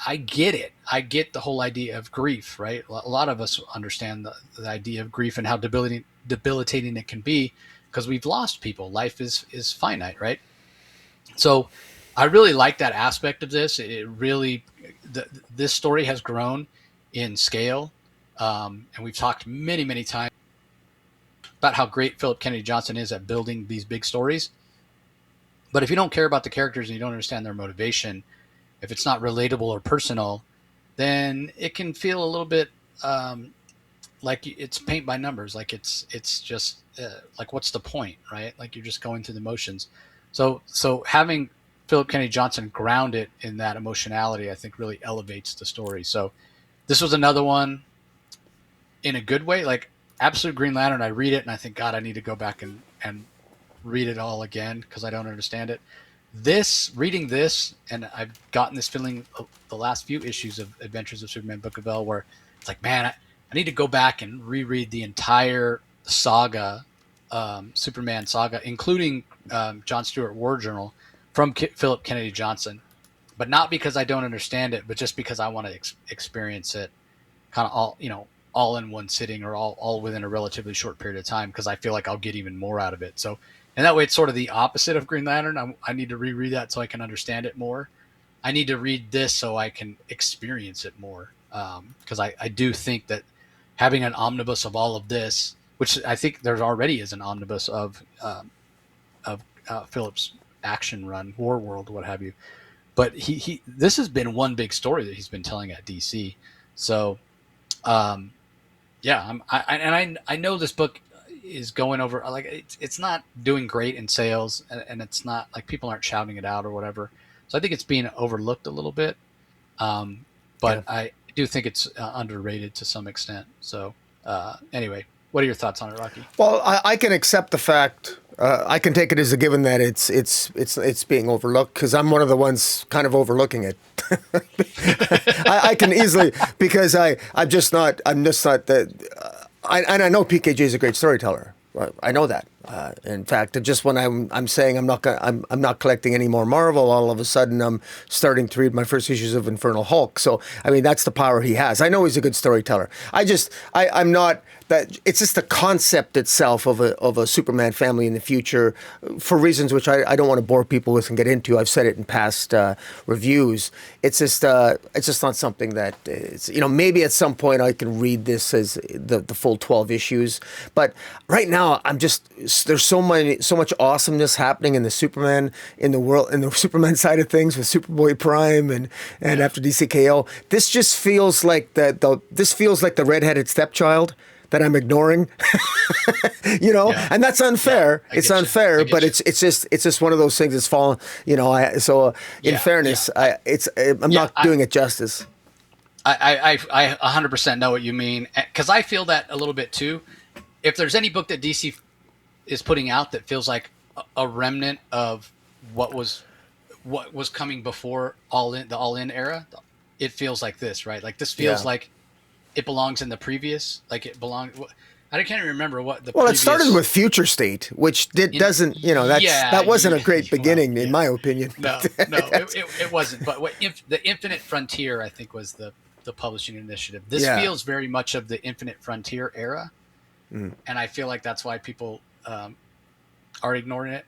I get it. I get the whole idea of grief, right? A lot of us understand the idea of grief and how debilitating it can be because we've lost people. Life is finite, right? So I really like that aspect of this. It really, this story has grown in scale. And we've talked many, many times about how great Phillip Kennedy Johnson is at building these big stories. But if you don't care about the characters and you don't understand their motivation, if it's not relatable or personal, then it can feel a little bit like it's paint by numbers. Like it's just like, what's the point, right? Like you're just going through the motions. So having Phillip Kennedy Johnson ground it in that emotionality, I think really elevates the story. So this was another one in a good way. Like Absolute Green Lantern, I read it and I think, God, I need to go back and read it all again because I don't understand it. Reading this, and I've gotten this feeling the last few issues of Adventures of Superman Book of L, where it's like, man, I need to go back and reread the entire saga, Superman saga, including John Stewart War Journal from Phillip Kennedy Johnson, but not because I don't understand it, but just because I want to experience it kind of all in one sitting or all within a relatively short period of time, because I feel like I'll get even more out of it. So, and that way it's sort of the opposite of Green Lantern. I need to reread that so I can understand it more. I need to read this so I can experience it more. Because I do think that having an omnibus of all of this, which I think there already is an omnibus of Phillip's action run, War World, what have you. But this has been one big story that he's been telling at DC. So, yeah, I know this book is going over, like, it's not doing great in sales, and it's not like people aren't shouting it out or whatever. So I think it's being overlooked a little bit. But yeah. I do think it's underrated to some extent. So anyway, what are your thoughts on it, Rocky? Well, I can accept the fact. I can take it as a given that it's being overlooked, because I'm one of the ones kind of overlooking it. I can easily, because I'm just not that. I know PKJ is a great storyteller. I know that. In fact, just when I'm saying I'm not collecting any more Marvel, all of a sudden I'm starting to read my first issues of Infernal Hulk. So I mean, that's the power he has. I know he's a good storyteller. I'm not that. It's just the concept itself of a Superman family in the future, for reasons which I don't want to bore people with and get into. I've said it in past reviews. It's just not something that is, maybe at some point I can read this as the full 12 issues, but right now there's so much awesomeness happening in the Superman in the world, in the Superman side of things, with Superboy Prime and after DCKO. This just feels like the redheaded stepchild that I'm ignoring, Yeah. and that's unfair. Yeah, it's unfair, but you. it's just one of those things that's fallen. In fairness, yeah. I'm not doing it justice. I 100% know what you mean, because I feel that a little bit too. If there's any book that DC is putting out that feels like a remnant of what was coming before the All In era, it feels like this, right? Like this feels like it belongs in the previous, like it belonged. I can't even remember what the. Well, it started with Future State, which that wasn't a great beginning, in my opinion. No, it wasn't. But the Infinite Frontier, I think, was the publishing initiative. This feels very much of the Infinite Frontier era, and I feel like that's why people are ignoring it.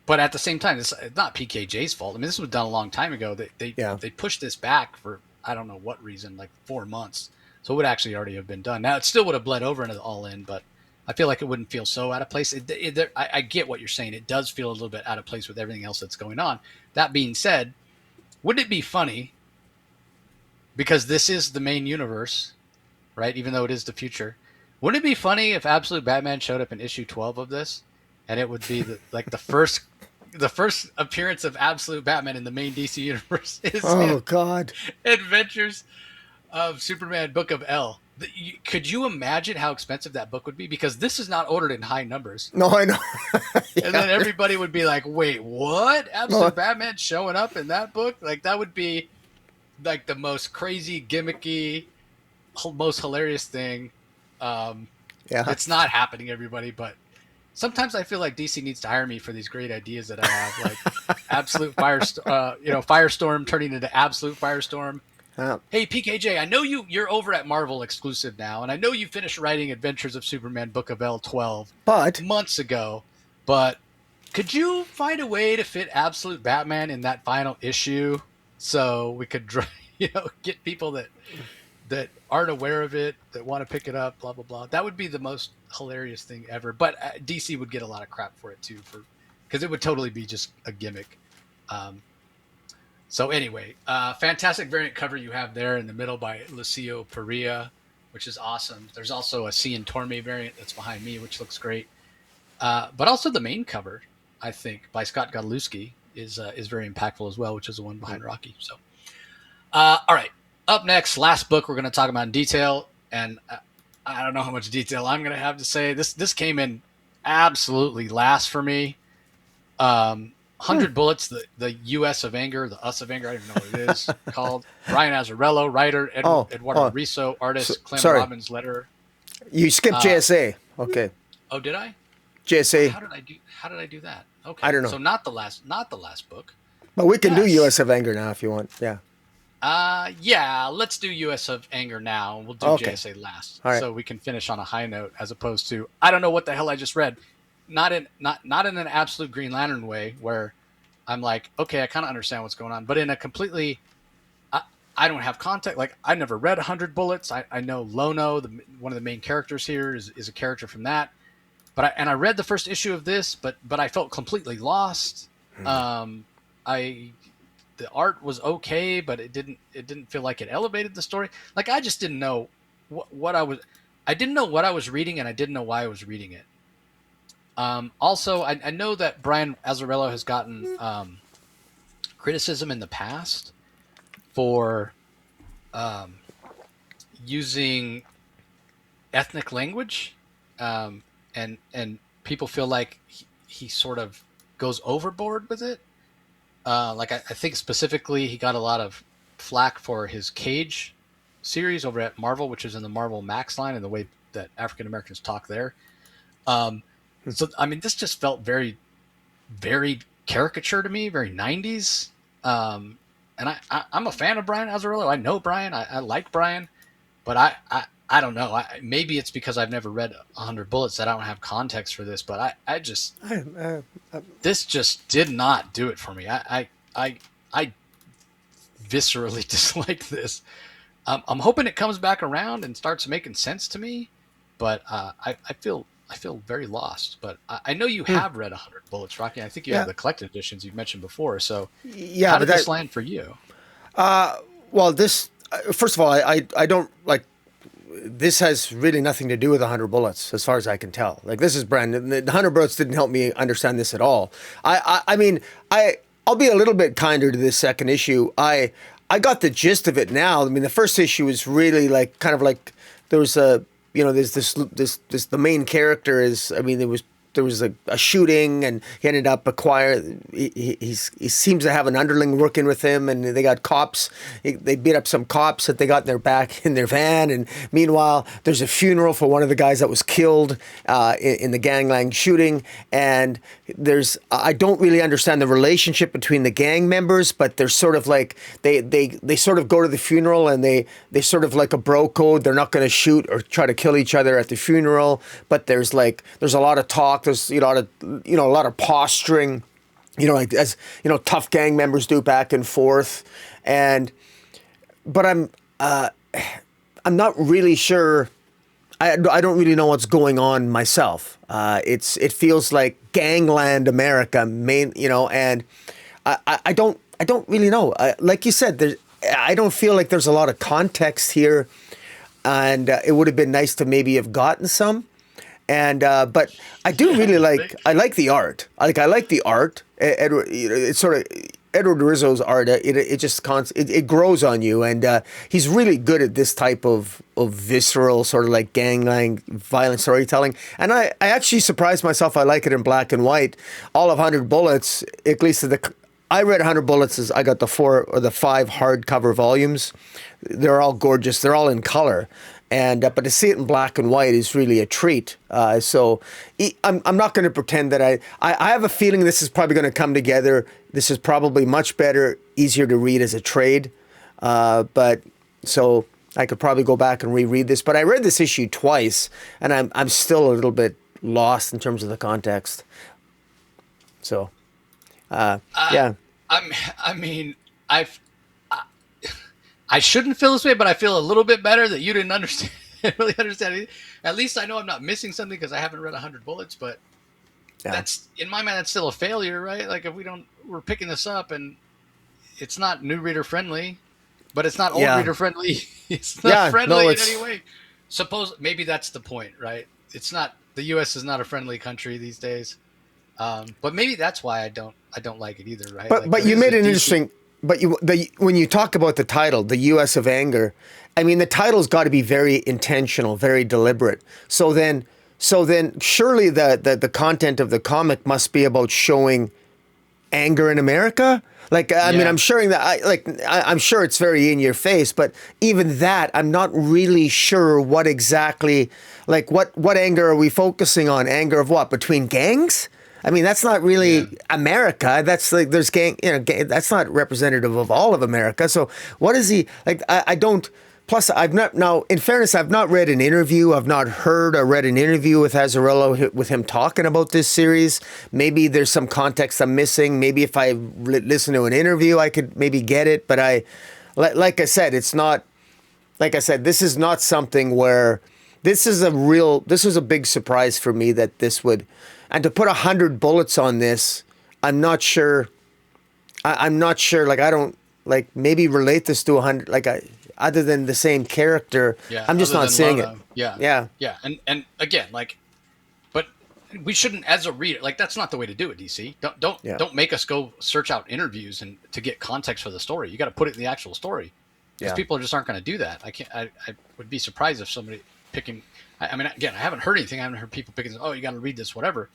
But at the same time, it's not PKJ's fault. I mean, this was done a long time ago. They pushed this back for I don't know what reason, like 4 months. So it would actually already have been done. Now, it still would have bled over into the All In, but I feel like it wouldn't feel so out of place. I get what you're saying. It does feel a little bit out of place with everything else that's going on. That being said, wouldn't it be funny, because this is the main universe, right? Even though it is the future. Wouldn't it be funny if Absolute Batman showed up in issue 12 of this, and it would be the first appearance of Absolute Batman in the main DC universe is God, Adventures of Superman Book of L. Could you imagine how expensive that book would be? Because this is not ordered in high numbers. No, I know. And then everybody would be like, wait, what? Absolute Batman showing up in that book? Like, that would be like the most crazy, gimmicky, most hilarious thing. It's not happening, everybody, but sometimes I feel like DC needs to hire me for these great ideas that I have, like Absolute Firestorm turning into Absolute Firestorm. Hey, PKJ, I know you're over at Marvel exclusive now, and I know you finished writing Adventures of Superman Book of L12 But months ago, but could you find a way to fit Absolute Batman in that final issue so we could, get people that aren't aware of it, that want to pick it up, blah, blah, blah. That would be the most hilarious thing ever. But DC would get a lot of crap for it, too, because it would totally be just a gimmick. So anyway, fantastic variant cover you have there in the middle by Lucio Perea, which is awesome. There's also a C and Torme variant that's behind me, which looks great. But also the main cover, I think, by Scott Godlewski is very impactful as well, which is the one behind Rocky. So, all right. Up next, last book we're going to talk about in detail, and I don't know how much detail I'm going to have to say. This came in absolutely last for me. 100 Bullets, the U.S. of Anger, the Us of Anger, I don't even know what it is called. Brian Azzarello, writer, Eduardo Risso, artist, Clem Robbins, letterer. You skipped JSA. Okay. Oh, did I? JSA. How did I do that? Okay. I don't know. So not the last book. But we can do U.S. of Anger now if you want. Yeah. Yeah, let's do U.S. of Anger now. We'll do JSA last. All right. So we can finish on a high note as opposed to, I don't know what the hell I just read. Not in an absolute Green Lantern way where I'm like, okay, I kind of understand what's going on, but in a completely, I don't have context. Like, I never read 100 Bullets. I know Lono, one of the main characters here, is a character from that. But I read the first issue of this, but I felt completely lost. The art was okay, but it didn't feel like it elevated the story. Like, I just didn't know I didn't know what I was reading, and I didn't know why I was reading it. Also, I know that Brian Azzarello has gotten criticism in the past for using ethnic language, and people feel like he sort of goes overboard with it. Like I think specifically he got a lot of flack for his Cage series over at Marvel, which is in the Marvel Max line, and the way that African Americans talk there. So, I mean, this just felt very, very caricature to me, very 90s. And I'm a fan of Brian Azzarello. I know Brian. I like Brian. But I don't know. Maybe it's because I've never read 100 Bullets that I don't have context for this. But this just did not do it for me. I viscerally dislike this. I'm hoping it comes back around and starts making sense to me. But I feel very lost, but I know you have read 100 Bullets, Rocky. I think you have the collected editions you've mentioned before. So how did this land for you? Well, this, first of all, I don't like, this has really nothing to do with 100 Bullets as far as I can tell. Like, this is brand new. The 100 Bullets didn't help me understand this at all. I mean, I'll be a little bit kinder to this second issue. I got the gist of it now. I mean, the first issue is really like, kind of like, there was there's this the main character is, I mean, there was a shooting, and he ended up acquiring, he seems to have an underling working with him, and they got cops, they beat up some cops that they got in their back in their van, and meanwhile there's a funeral for one of the guys that was killed in the gangland shooting, and I don't really understand the relationship between the gang members, but they're sort of like, they sort of go to the funeral, and they sort of like a bro code, they're not going to shoot or try to kill each other at the funeral, but there's a lot of talk, there's a lot of posturing, like, as tough gang members do back and forth, but I'm not really sure. I don't really know what's going on myself. It feels like gangland America, and I don't really know. Like you said, I don't feel like there's a lot of context here, and it would have been nice to maybe have gotten some. And but I do really I like the art. I like the art. It's sort of Eduardo Rizzo's art. It grows on you, and he's really good at this type of visceral sort of like gangland violent storytelling. And I actually surprised myself. I like it in black and white. All of 100 Bullets, at least I read 100 Bullets. I got the 4 or the 5 hardcover volumes. They're all gorgeous. They're all in color. But to see it in black and white is really a treat. So I'm not going to pretend that I have a feeling this is probably going to come together. This is probably much better, easier to read as a trade. But so I could probably go back and reread this. But I read this issue twice, and I'm still a little bit lost in terms of the context. So, yeah. I mean, I shouldn't feel this way, but I feel a little bit better that you didn't understand, really understand it. At least I know I'm not missing something because I haven't read 100 Bullets, but that's, in my mind, that's still a failure, right? Like if we're picking this up and it's not new reader friendly, but it's not old reader friendly. It's not friendly in any way. Suppose maybe that's the point, right? It's not, the U.S. is not a friendly country these days. But maybe that's why I don't like it either, right? But you made an interesting. But when you talk about the title, the U.S. of Anger, I mean the title's got to be very intentional, very deliberate. So then surely the content of the comic must be about showing anger in America. Like I mean, I'm sure I'm sure it's very in your face, but even that, I'm not really sure what exactly, like what anger are we focusing on? Anger of what? Between gangs? I mean, that's not really America. That's like there's that's not representative of all of America. So what is he like? I don't. Plus, I've not now. In fairness, I've not read an interview. I've not heard or read an interview with Azzarello with him talking about this series. Maybe there's some context I'm missing. Maybe if I listen to an interview, I could maybe get it. But like I said, it's not. Like I said, this is not something where this is a big surprise for me that this would. And to put 100 bullets on this, I'm not sure. I'm not sure. Like I don't like maybe relate this to 100. Like other than the same character, I'm just not seeing it. Yeah. And again, like, but we shouldn't, as a reader, like that's not the way to do it. DC, don't make us go search out interviews and to get context for the story. You got to put it in the actual story because people just aren't going to do that. I would be surprised if somebody picking. I mean, again, I haven't heard anything. I haven't heard people picking. Oh, you got to read this, whatever.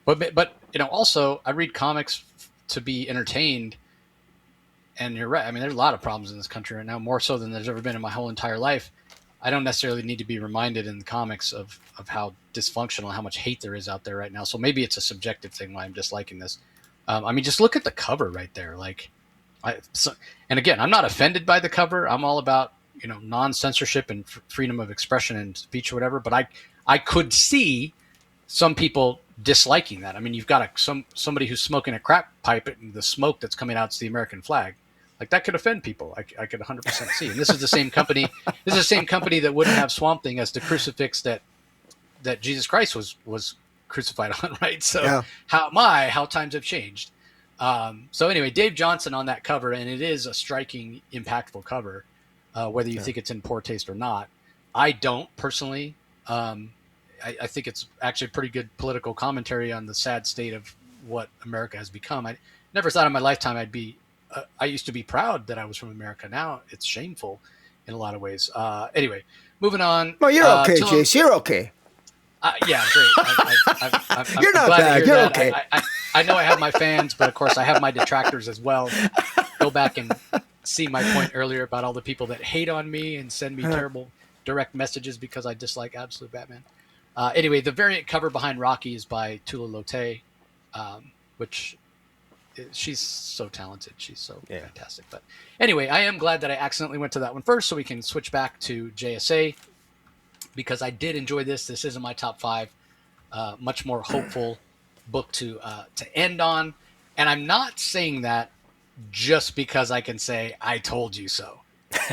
But also I read comics to be entertained, and you're right. I mean, there's a lot of problems in this country right now, more so than there's ever been in my whole entire life. I don't necessarily need to be reminded in the comics of how dysfunctional, how much hate there is out there right now. So maybe it's a subjective thing why I'm disliking this. I mean, just look at the cover right there. Like, and again, I'm not offended by the cover. I'm all about non-censorship and freedom of expression and speech or whatever. But I could see some people disliking that. I mean, you've got somebody who's smoking a crack pipe and the smoke that's coming out is the American flag. Like that could offend people. I could 100% see. And this is the same company. This is the same company that wouldn't have Swamp Thing as the crucifix that Jesus Christ was crucified on, right? So how times have changed. So anyway, Dave Johnson on that cover, and it is a striking, impactful cover, whether you think it's in poor taste or not. I don't personally. I think it's actually pretty good political commentary on the sad state of what America has become. I never thought in my lifetime I used to be proud that I was from America. Now it's shameful in a lot of ways. Anyway, moving on. Well, you're okay, Jace. You're okay. Yeah, great. You're not bad. You're okay. I know I have my fans, but of course I have my detractors as well. Go back and see my point earlier about all the people that hate on me and send me terrible direct messages because I dislike Absolute Batman. Anyway, the variant cover behind Rocky is by Tula Lotay, which she's so talented. She's so fantastic. But anyway, I am glad that I accidentally went to that one first so we can switch back to JSA because I did enjoy this. This is in my top 5. Much more hopeful book to end on. And I'm not saying that just because I can say, I told you so.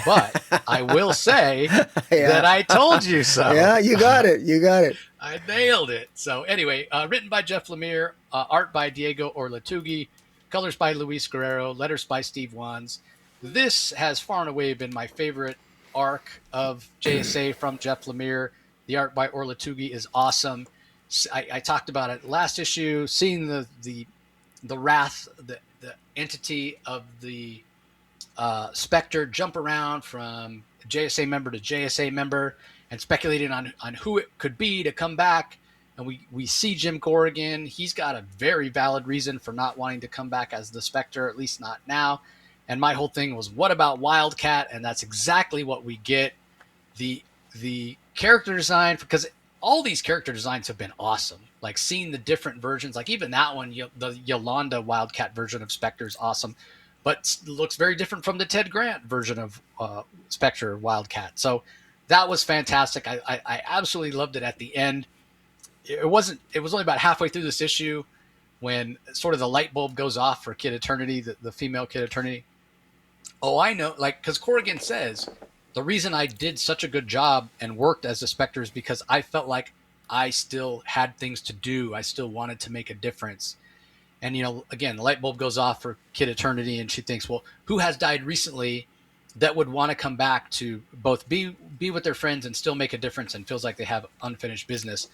But I will say that I told you so. Yeah, you got it. You got it. I nailed it. So anyway, written by Jeff Lemire, art by Diego Orlatugi, colors by Luis Guerrero, letters by Steve Wands. This has far and away been my favorite arc of JSA from Jeff Lemire. The art by Orlatugi is awesome. I talked about it last issue, seeing the wrath, the entity of the Spectre jump around from JSA member to JSA member and speculating on who it could be to come back. And we see Jim Corrigan. He's got a very valid reason for not wanting to come back as the Spectre, at least not now. And my whole thing was, what about Wildcat? And that's exactly what we get. The character design, because all these character designs have been awesome. Like seeing the different versions, like even that one, the Yolanda Wildcat version of Spectre is awesome. but looks very different from the Ted Grant version of Spectre Wildcat. So that was fantastic. I absolutely loved it at the end. It was only about halfway through this issue when sort of the light bulb goes off for Kid Eternity, the female Kid Eternity. Oh, I know, like, because Corrigan says, the reason I did such a good job and worked as a Spectre is because I felt like I still had things to do. I still wanted to make a difference. And, again, the light bulb goes off for Kid Eternity, and she thinks, well, who has died recently that would want to come back to both be with their friends and still make a difference and feels like they have unfinished business?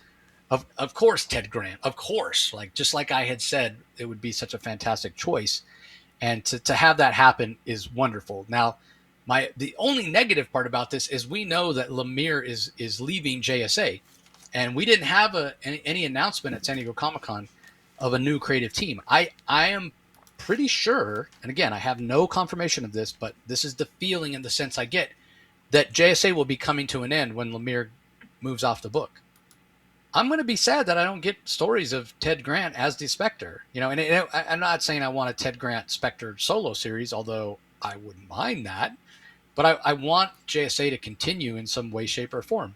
Of course, Ted Grant, of course. Just like I had said, it would be such a fantastic choice. And to have that happen is wonderful. Now, the only negative part about this is we know that Lemire is leaving JSA. And we didn't have any announcement at San Diego Comic-Con of a new creative team. I am pretty sure, and again, I have no confirmation of this, but this is the feeling and the sense I get, that JSA will be coming to an end when Lemire moves off the book. I'm going to be sad that I don't get stories of Ted Grant as the Spectre. And I'm not saying I want a Ted Grant Spectre solo series, although I wouldn't mind that. But I want JSA to continue in some way, shape, or form.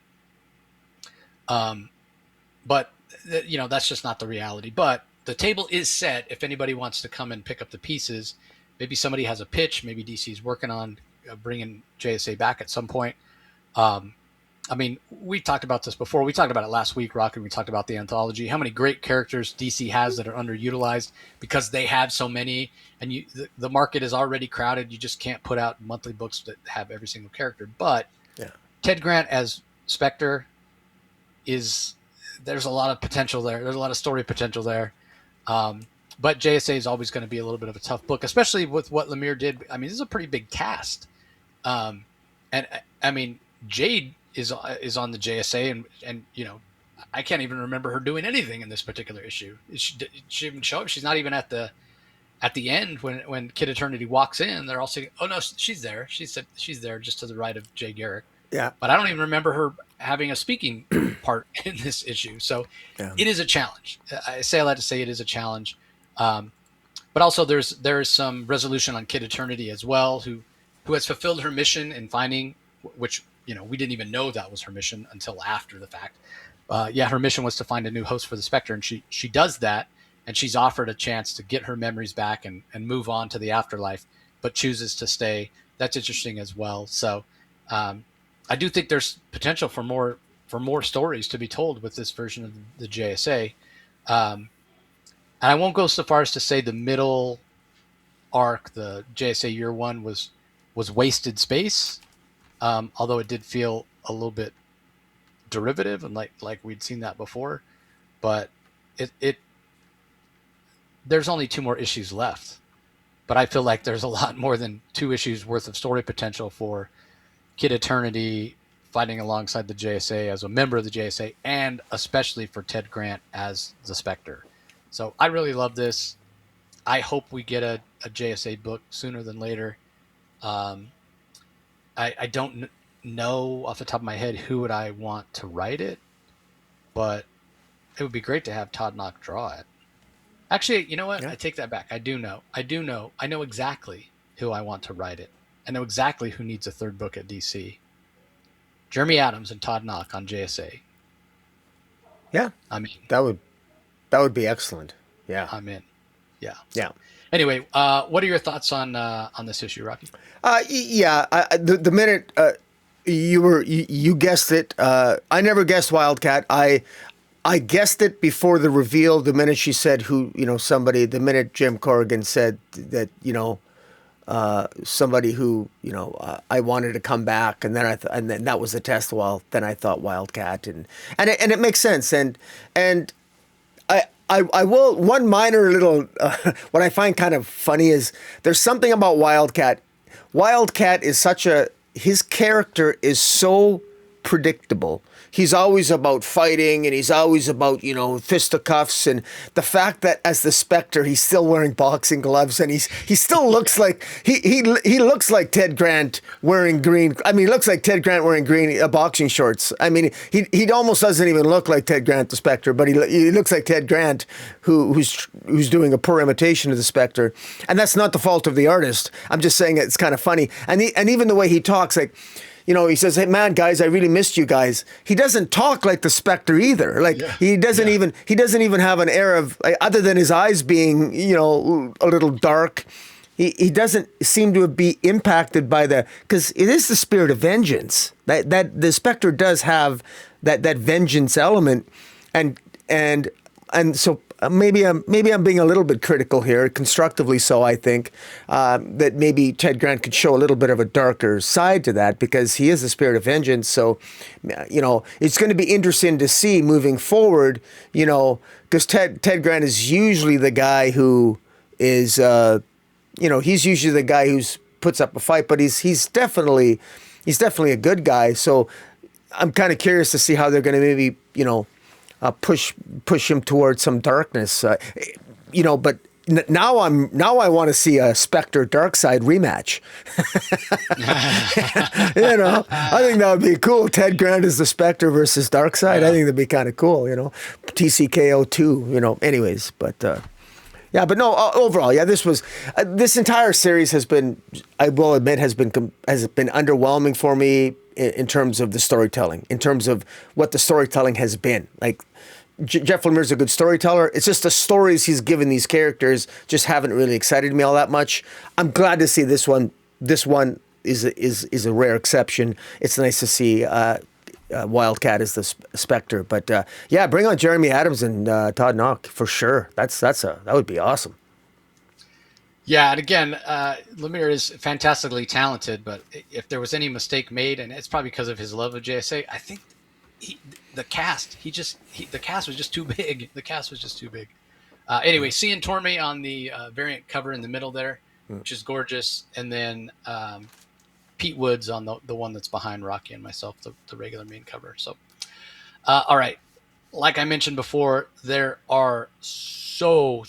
But that's just not the reality. But the table is set. If anybody wants to come and pick up the pieces, maybe somebody has a pitch. Maybe DC's working on bringing JSA back at some point. We talked about this before. We talked about it last week, Rock, and we talked about the anthology. How many great characters DC has that are underutilized because they have so many, and the market is already crowded. You just can't put out monthly books that have every single character. But Ted Grant as Spectre there's a lot of potential there. There's a lot of story potential there. But JSA is always going to be a little bit of a tough book, especially with what Lemire did. This is a pretty big cast. Jade is on the JSA, and I can't even remember her doing anything in this particular issue. She even show up. She's not even at the end when Kid Eternity walks in. They're all saying, "Oh no, she's there." She said she's there just to the right of Jay Garrick. Yeah, but I don't even remember her having a speaking part in this issue. So It is a challenge. I say all that to say it is a challenge. But also there is some resolution on Kid Eternity as well, who has fulfilled her mission in finding, which we didn't even know that was her mission until after the fact. Her mission was to find a new host for the Spectre, and she does that, and she's offered a chance to get her memories back and move on to the afterlife, but chooses to stay. That's interesting as well. So I do think there's potential for more stories to be told with this version of the JSA. And I won't go so far as to say the middle arc, the JSA Year One, was wasted space, although it did feel a little bit derivative and like we'd seen that before. But there's only 2 more issues left. But I feel like there's a lot more than 2 issues worth of story potential for Kid Eternity fighting alongside the JSA as a member of the JSA, and especially for Ted Grant as the Spectre. So I really love this. I hope we get a JSA book sooner than later. I don't know off the top of my head who would I want to write it, but it would be great to have Todd Knock draw it. Actually, you know what? Yeah. I take that back. I do know. I know exactly who I want to write it. I know exactly who needs a 3rd book at DC. Jeremy Adams and Todd Knock on JSA. Yeah. That would be excellent. Yeah. I'm in. Yeah. Yeah. Anyway, what are your thoughts on this issue, Rocky? The minute you guessed it, I never guessed Wildcat. I guessed it before the reveal. The minute she said the minute Jim Corrigan said that, somebody who, I wanted to come back, and then and then that was the test. Well, then I thought Wildcat, and it makes sense. And I will, one minor little, what I find kind of funny is there's something about Wildcat. Wildcat is his character is so predictable. He's always about fighting, and he's always about, fisticuffs, and the fact that as the Spectre he's still wearing boxing gloves, and he still looks like he looks like Ted Grant wearing green. I mean, he looks like Ted Grant wearing green boxing shorts. I mean, he almost doesn't even look like Ted Grant the Spectre, but he looks like Ted Grant who's doing a poor imitation of the Spectre, and that's not the fault of the artist. I'm just saying it's kind of funny, and even the way he talks, like, he says, "Hey man, guys, I really missed you guys." He doesn't talk like the Spectre either. Like, he doesn't even have an air of, like, other than his eyes being, a little dark. He doesn't seem to be impacted by because it is the spirit of vengeance. That the Spectre does have that vengeance element, and so maybe I'm being a little bit critical here, constructively so. I think that maybe Ted Grant could show a little bit of a darker side to that, because he is the spirit of vengeance. So, it's going to be interesting to see moving forward. Because Ted Grant is usually the guy who is, he's usually the guy who's puts up a fight, but he's definitely a good guy. So I'm kind of curious to see how they're going to maybe, push him towards some darkness, But now I want to see a Spectre Darkseid rematch. I think that would be cool. Ted Grant is the Spectre versus Darkseid. I think that'd be kind of cool. TCKO 2. Anyways, but. But no. Overall, this entire series has been, I will admit, has been underwhelming for me in terms of the storytelling, in terms of what the storytelling has been. Like, Jeff Lemire's a good storyteller. It's just the stories he's given these characters just haven't really excited me all that much. I'm glad to see this one. This one is a rare exception. It's nice to see Wildcat as the Spectre. But bring on Jeremy Adams and Todd Knock for sure. That would be awesome. Yeah, and again, Lemire is fantastically talented, but if there was any mistake made, and it's probably because of his love of JSA, I think the cast was just too big. The cast was just too big. Anyway, seeing Torme on the variant cover in the middle there, which is gorgeous, and then Pete Woods on the one that's behind Rocky and myself, the regular main cover. So, all right. Like I mentioned before, there are so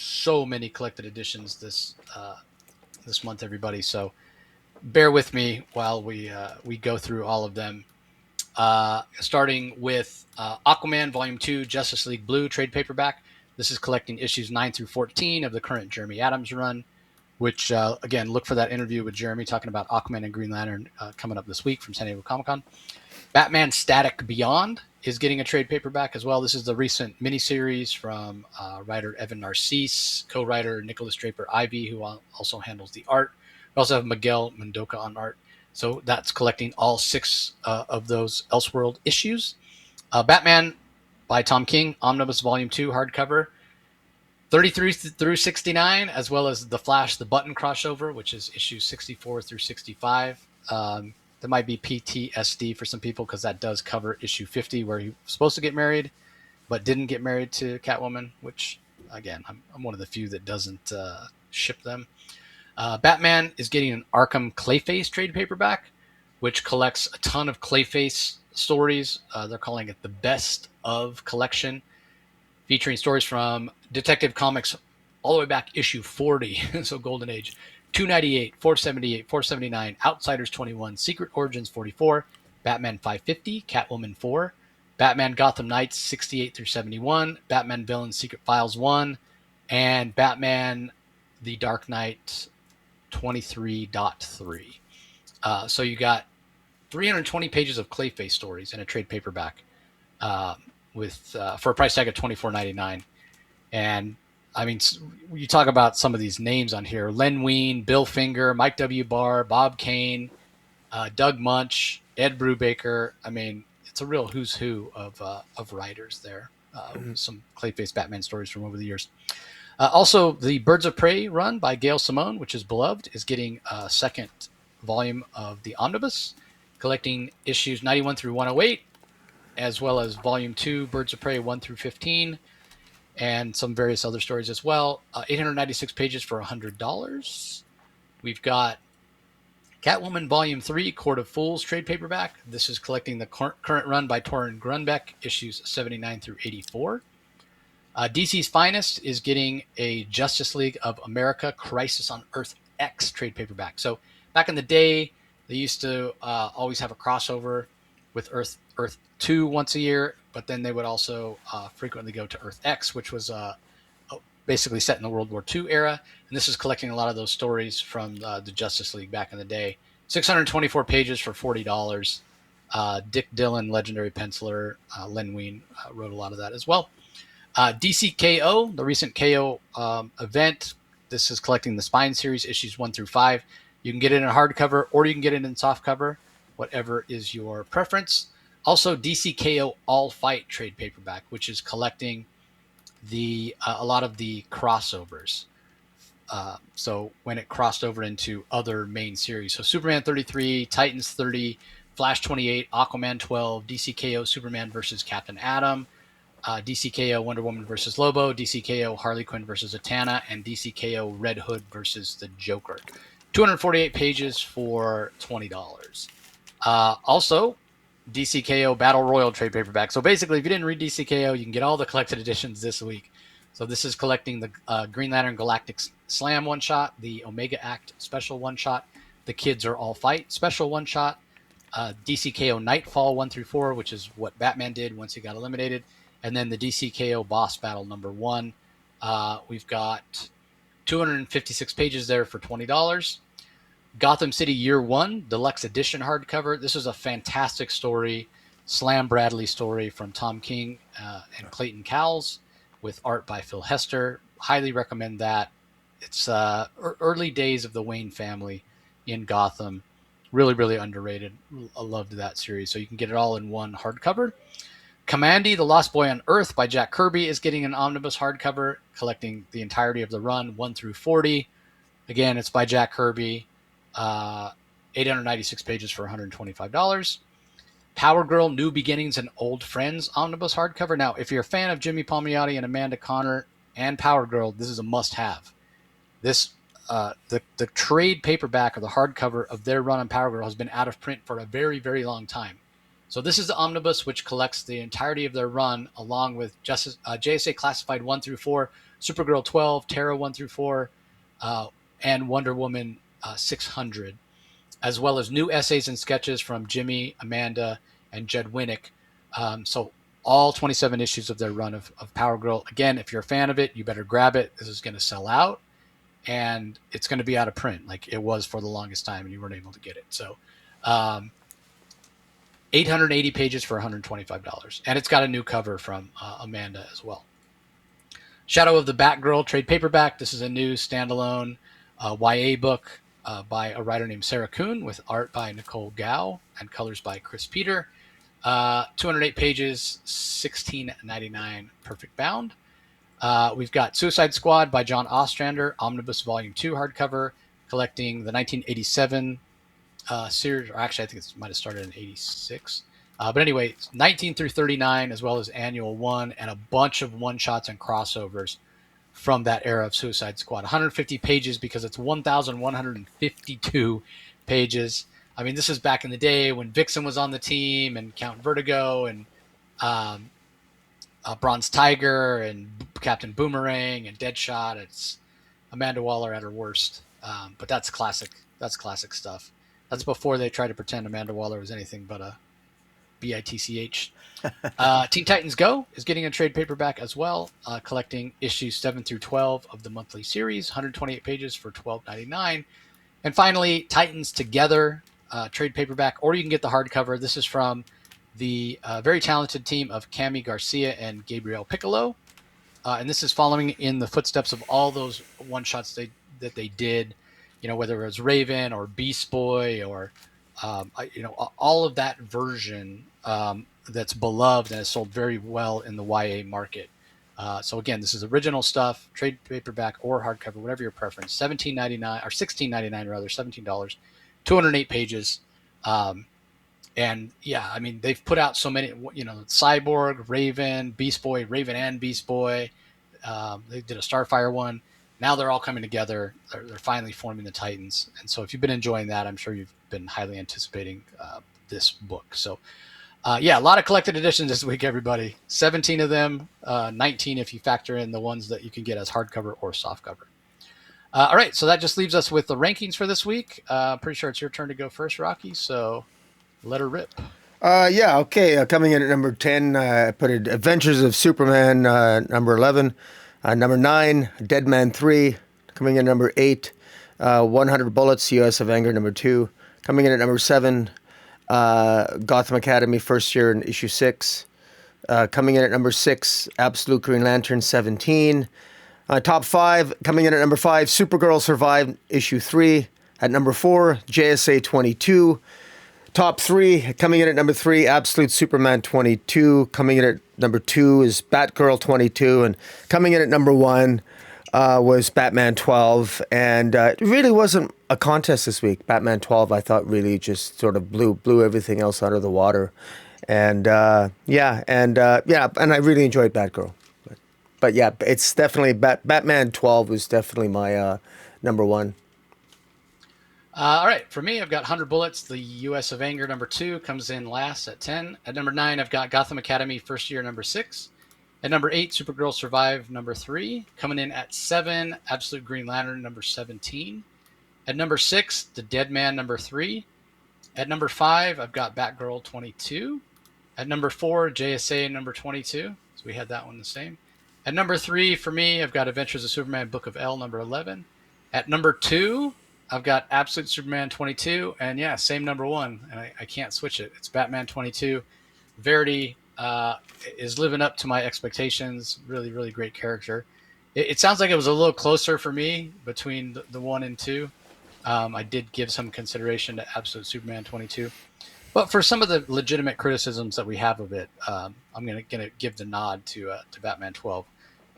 many collected editions this month, everybody. So bear with me while we go through all of them. Starting with Aquaman Volume 2, Justice League Blue trade paperback. This is collecting issues 9 through 14 of the current Jeremy Adams run, which, again, look for that interview with Jeremy talking about Aquaman and Green Lantern coming up this week from San Diego Comic-Con. Batman Static Beyond is getting a trade paperback as well. This is the recent miniseries from writer Evan Narcisse, co-writer Nicholas Draper-Ivey, who also handles the art. We also have Miguel Mendoca on art. So that's collecting all 6 of those Elseworld issues. Batman by Tom King, Omnibus Volume 2 hardcover, 33 through 69, as well as The Flash, The Button crossover, which is issues 64 through 65. That might be PTSD for some people, because that does cover issue 50, where he was supposed to get married, but didn't get married to Catwoman, which, again, I'm one of the few that doesn't ship them. Batman is getting an Arkham Clayface trade paperback, which collects a ton of Clayface stories. They're calling it the Best of collection, featuring stories from Detective Comics all the way back issue 40, so Golden Age, 298, 478, 479, Outsiders 21, Secret Origins 44, Batman 550, Catwoman 4, Batman Gotham Knights 68 through 71, Batman Villains Secret Files 1, and Batman The Dark Knight 23.3. So you got 320 pages of Clayface stories in a trade paperback with for a price tag of $24.99. And I mean, you talk about some of these names on here: Len Wein, Bill Finger, Mike W. Barr, Bob Kane, Doug Munch, Ed Brubaker. I mean, it's a real who's who of writers there. Some Clayface Batman stories from over the years. Also, the Birds of Prey run by Gail Simone, which is beloved, is getting a second volume of the Omnibus, collecting issues 91 through 108, as well as Volume 2, Birds of Prey 1 through 15, and some various other stories as well. 896 pages for $100. We've got Catwoman Volume 3, Court of Fools trade paperback. This is collecting the current run by Torrin Grunbeck, issues 79 through 84. DC's Finest is getting a Justice League of America Crisis on Earth X trade paperback. So back in the day, they used to always have a crossover with Earth 2 once a year, but then they would also frequently go to Earth X, which was basically set in the World War II era. And this is collecting a lot of those stories from the Justice League back in the day. 624 pages for $40. Dick Dillon, legendary penciler, Len Wein wrote a lot of that as well. DC KO, the recent KO event. This is collecting the Spine series, issues 1 through 5. You can get it in hardcover or you can get it in softcover, whatever is your preference. Also, DC KO All Fight trade paperback, which is collecting a lot of the crossovers. So when it crossed over into other main series. So Superman 33, Titans 30, Flash 28, Aquaman 12, DC KO Superman versus Captain Atom, DC KO Wonder Woman versus Lobo, DC KO Harley Quinn versus Zatanna, and DC KO Red Hood versus the Joker. 248 pages for $20. Also, DC KO Battle Royal trade paperback. So basically, if you didn't read DC KO, you can get all the collected editions this week. So this is collecting the Green Lantern Galactic Slam one-shot, the Omega Act special one-shot, the Kids Are All Fight special one-shot, DC KO Nightfall 1 through 4, which is what Batman did once he got eliminated, and then the DC KO Boss Battle number 1. We've got 256 pages there for $20. Gotham City Year 1 Deluxe Edition hardcover. This is a fantastic story, Slam Bradley story from Tom King and Clayton Cowles, with art by Phil Hester. Highly recommend that. It's early days of the Wayne family in Gotham. Really, really underrated. I loved that series. So you can get it all in one hardcover. Commandy, The Lost Boy on Earth by Jack Kirby is getting an omnibus hardcover, collecting the entirety of the run, 1 through 40. Again, it's by Jack Kirby. 896 pages for $125. Power Girl, New Beginnings and Old Friends omnibus hardcover. Now, if you're a fan of Jimmy Palmiotti and Amanda Connor and Power Girl, this is a must-have. This the trade paperback or the hardcover of their run on Power Girl has been out of print for a very, very long time. So this is the omnibus, which collects the entirety of their run, along with JSA Classified 1 through 4, Supergirl 12, Terra 1 through 4, and Wonder Woman 600, as well as new essays and sketches from Jimmy, Amanda, and Jed Winnick. So all 27 issues of their run of Power Girl. Again, if you're a fan of it, you better grab it. This is going to sell out, and it's going to be out of print like it was for the longest time, and you weren't able to get it. So 880 pages for $125. And it's got a new cover from Amanda as well. Shadow of the Batgirl trade paperback. This is a new standalone YA book by a writer named Sarah Kuhn, with art by Nicole Gao and colors by Chris Peter. 208 pages, $16.99, perfect bound. We've got Suicide Squad by John Ostrander, Omnibus Volume 2 hardcover, collecting the 1987 series, or actually I think it might have started in 86. But anyway, 19 through 39, as well as Annual 1, and a bunch of one-shots and crossovers from that era of Suicide Squad. 150 pages because it's 1,152 pages. I mean, this is back in the day when Vixen was on the team, and Count Vertigo, and Bronze Tiger, and Captain Boomerang, and Deadshot. It's Amanda Waller at her worst. But that's classic. That's classic stuff. That's before they tried to pretend Amanda Waller was anything but a bitch. Teen Titans Go is getting a trade paperback as well, collecting issues 7 through 12 of the monthly series, 128 pages for $12.99. And finally, Titans Together trade paperback, or you can get the hardcover. This is from the very talented team of Cami Garcia and Gabriel Piccolo. And this is following in the footsteps of all those one-shots that they did, whether it was Raven or Beast Boy or, all of that version that's beloved and has sold very well in the YA market. So again, this is original stuff, trade paperback or hardcover, whatever your preference. $17.99 or $16.99 rather, $17, 208 pages. And yeah, I mean, they've put out so many, Cyborg, Raven, Beast Boy, Raven and Beast Boy. They did a Starfire one. now they're all coming together. They're finally forming the Titans. And so if you've been enjoying that, I'm sure you've been highly anticipating this book. So yeah, a lot of collected editions this week, everybody. 17 of them, 19 if you factor in the ones that you can get as hardcover or softcover. All right, so that just leaves us with the rankings for this week. Pretty sure it's your turn to go first, Rocky. So let her rip. Yeah, okay. Coming in at number 10, I put it Adventures of Superman, number 11. Number 9, Deadman 3. Coming in at number 8, 100 Bullets, U.S. of Anger, number 2. Coming in at number 7, Gotham Academy, first year in issue 6. Coming in at number 6, Absolute Green Lantern 17. Top 5, coming in at number 5, Supergirl Survived, issue 3. At number 4, JSA 22. Top 3, coming in at number 3, Absolute Superman 22. Coming in at number 2 is Batgirl 22. And coming in at number 1 was Batman 12. And it really wasn't a contest this week. Batman 12, I thought, really just sort of blew everything else out of the water. And and I really enjoyed Batgirl. But yeah, it's definitely Batman 12 was definitely my number 1. All right, for me, I've got 100 Bullets. The U.S. of Anger, number 2, comes in last at 10. At number 9, I've got Gotham Academy, first year, number 6. At number 8, Supergirl Survive, number 3. Coming in at 7, Absolute Green Lantern, number 17. At number 6, The Deadman, number 3. At number 5, I've got Batgirl 22. At number 4, JSA, number 22. So we had that one the same. At number 3, for me, I've got Adventures of Superman, Book of L, number 11. At number 2, I've got Absolute Superman 22, and yeah, same number 1, and I can't switch it. It's Batman 22. Verity is living up to my expectations. Really, really great character. It sounds like it was a little closer for me between the 1 and 2. I did give some consideration to Absolute Superman 22. But for some of the legitimate criticisms that we have of it, I'm gonna give the nod to Batman 12.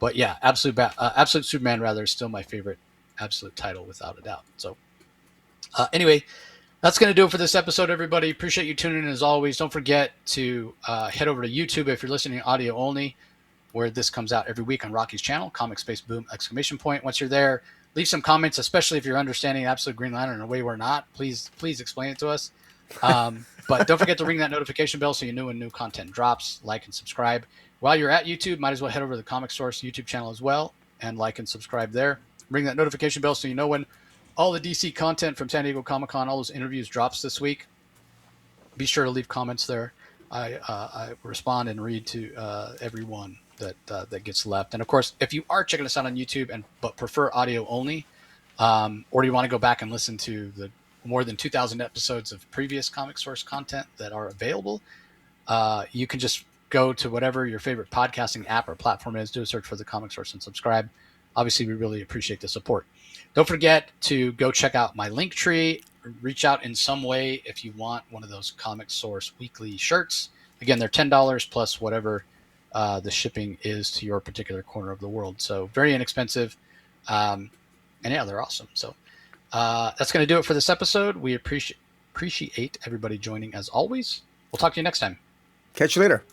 But yeah, Absolute Superman rather is still my favorite Absolute title without a doubt. So anyway, that's going to do it for this episode, everybody. Appreciate you tuning in as always. Don't forget to head over to YouTube if you're listening audio only, where this comes out every week on Rocky's channel, Comic Space Boom ! Once you're there, leave some comments, especially if you're understanding Absolute Green Lantern in a way we're not. Please explain it to us. But don't forget to ring that notification bell so you know when new content drops. Like and subscribe. While you're at YouTube, might as well head over to the Comic Source YouTube channel as well and like and subscribe there. Ring that notification bell so you know when all the DC content from San Diego Comic-Con, all those interviews drops this week. Be sure to leave comments there. I respond and read to everyone that gets left. And of course, if you are checking us out on YouTube but prefer audio only, or you want to go back and listen to the more than 2,000 episodes of previous Comic Source content that are available, you can just go to whatever your favorite podcasting app or platform is, do a search for the Comic Source and subscribe. Obviously, we really appreciate the support. Don't forget to go check out my link tree. Reach out in some way if you want one of those Comic Source weekly shirts. Again, they're $10 plus whatever the shipping is to your particular corner of the world. So very inexpensive. And yeah, they're awesome. So that's going to do it for this episode. We appreciate everybody joining as always. We'll talk to you next time. Catch you later.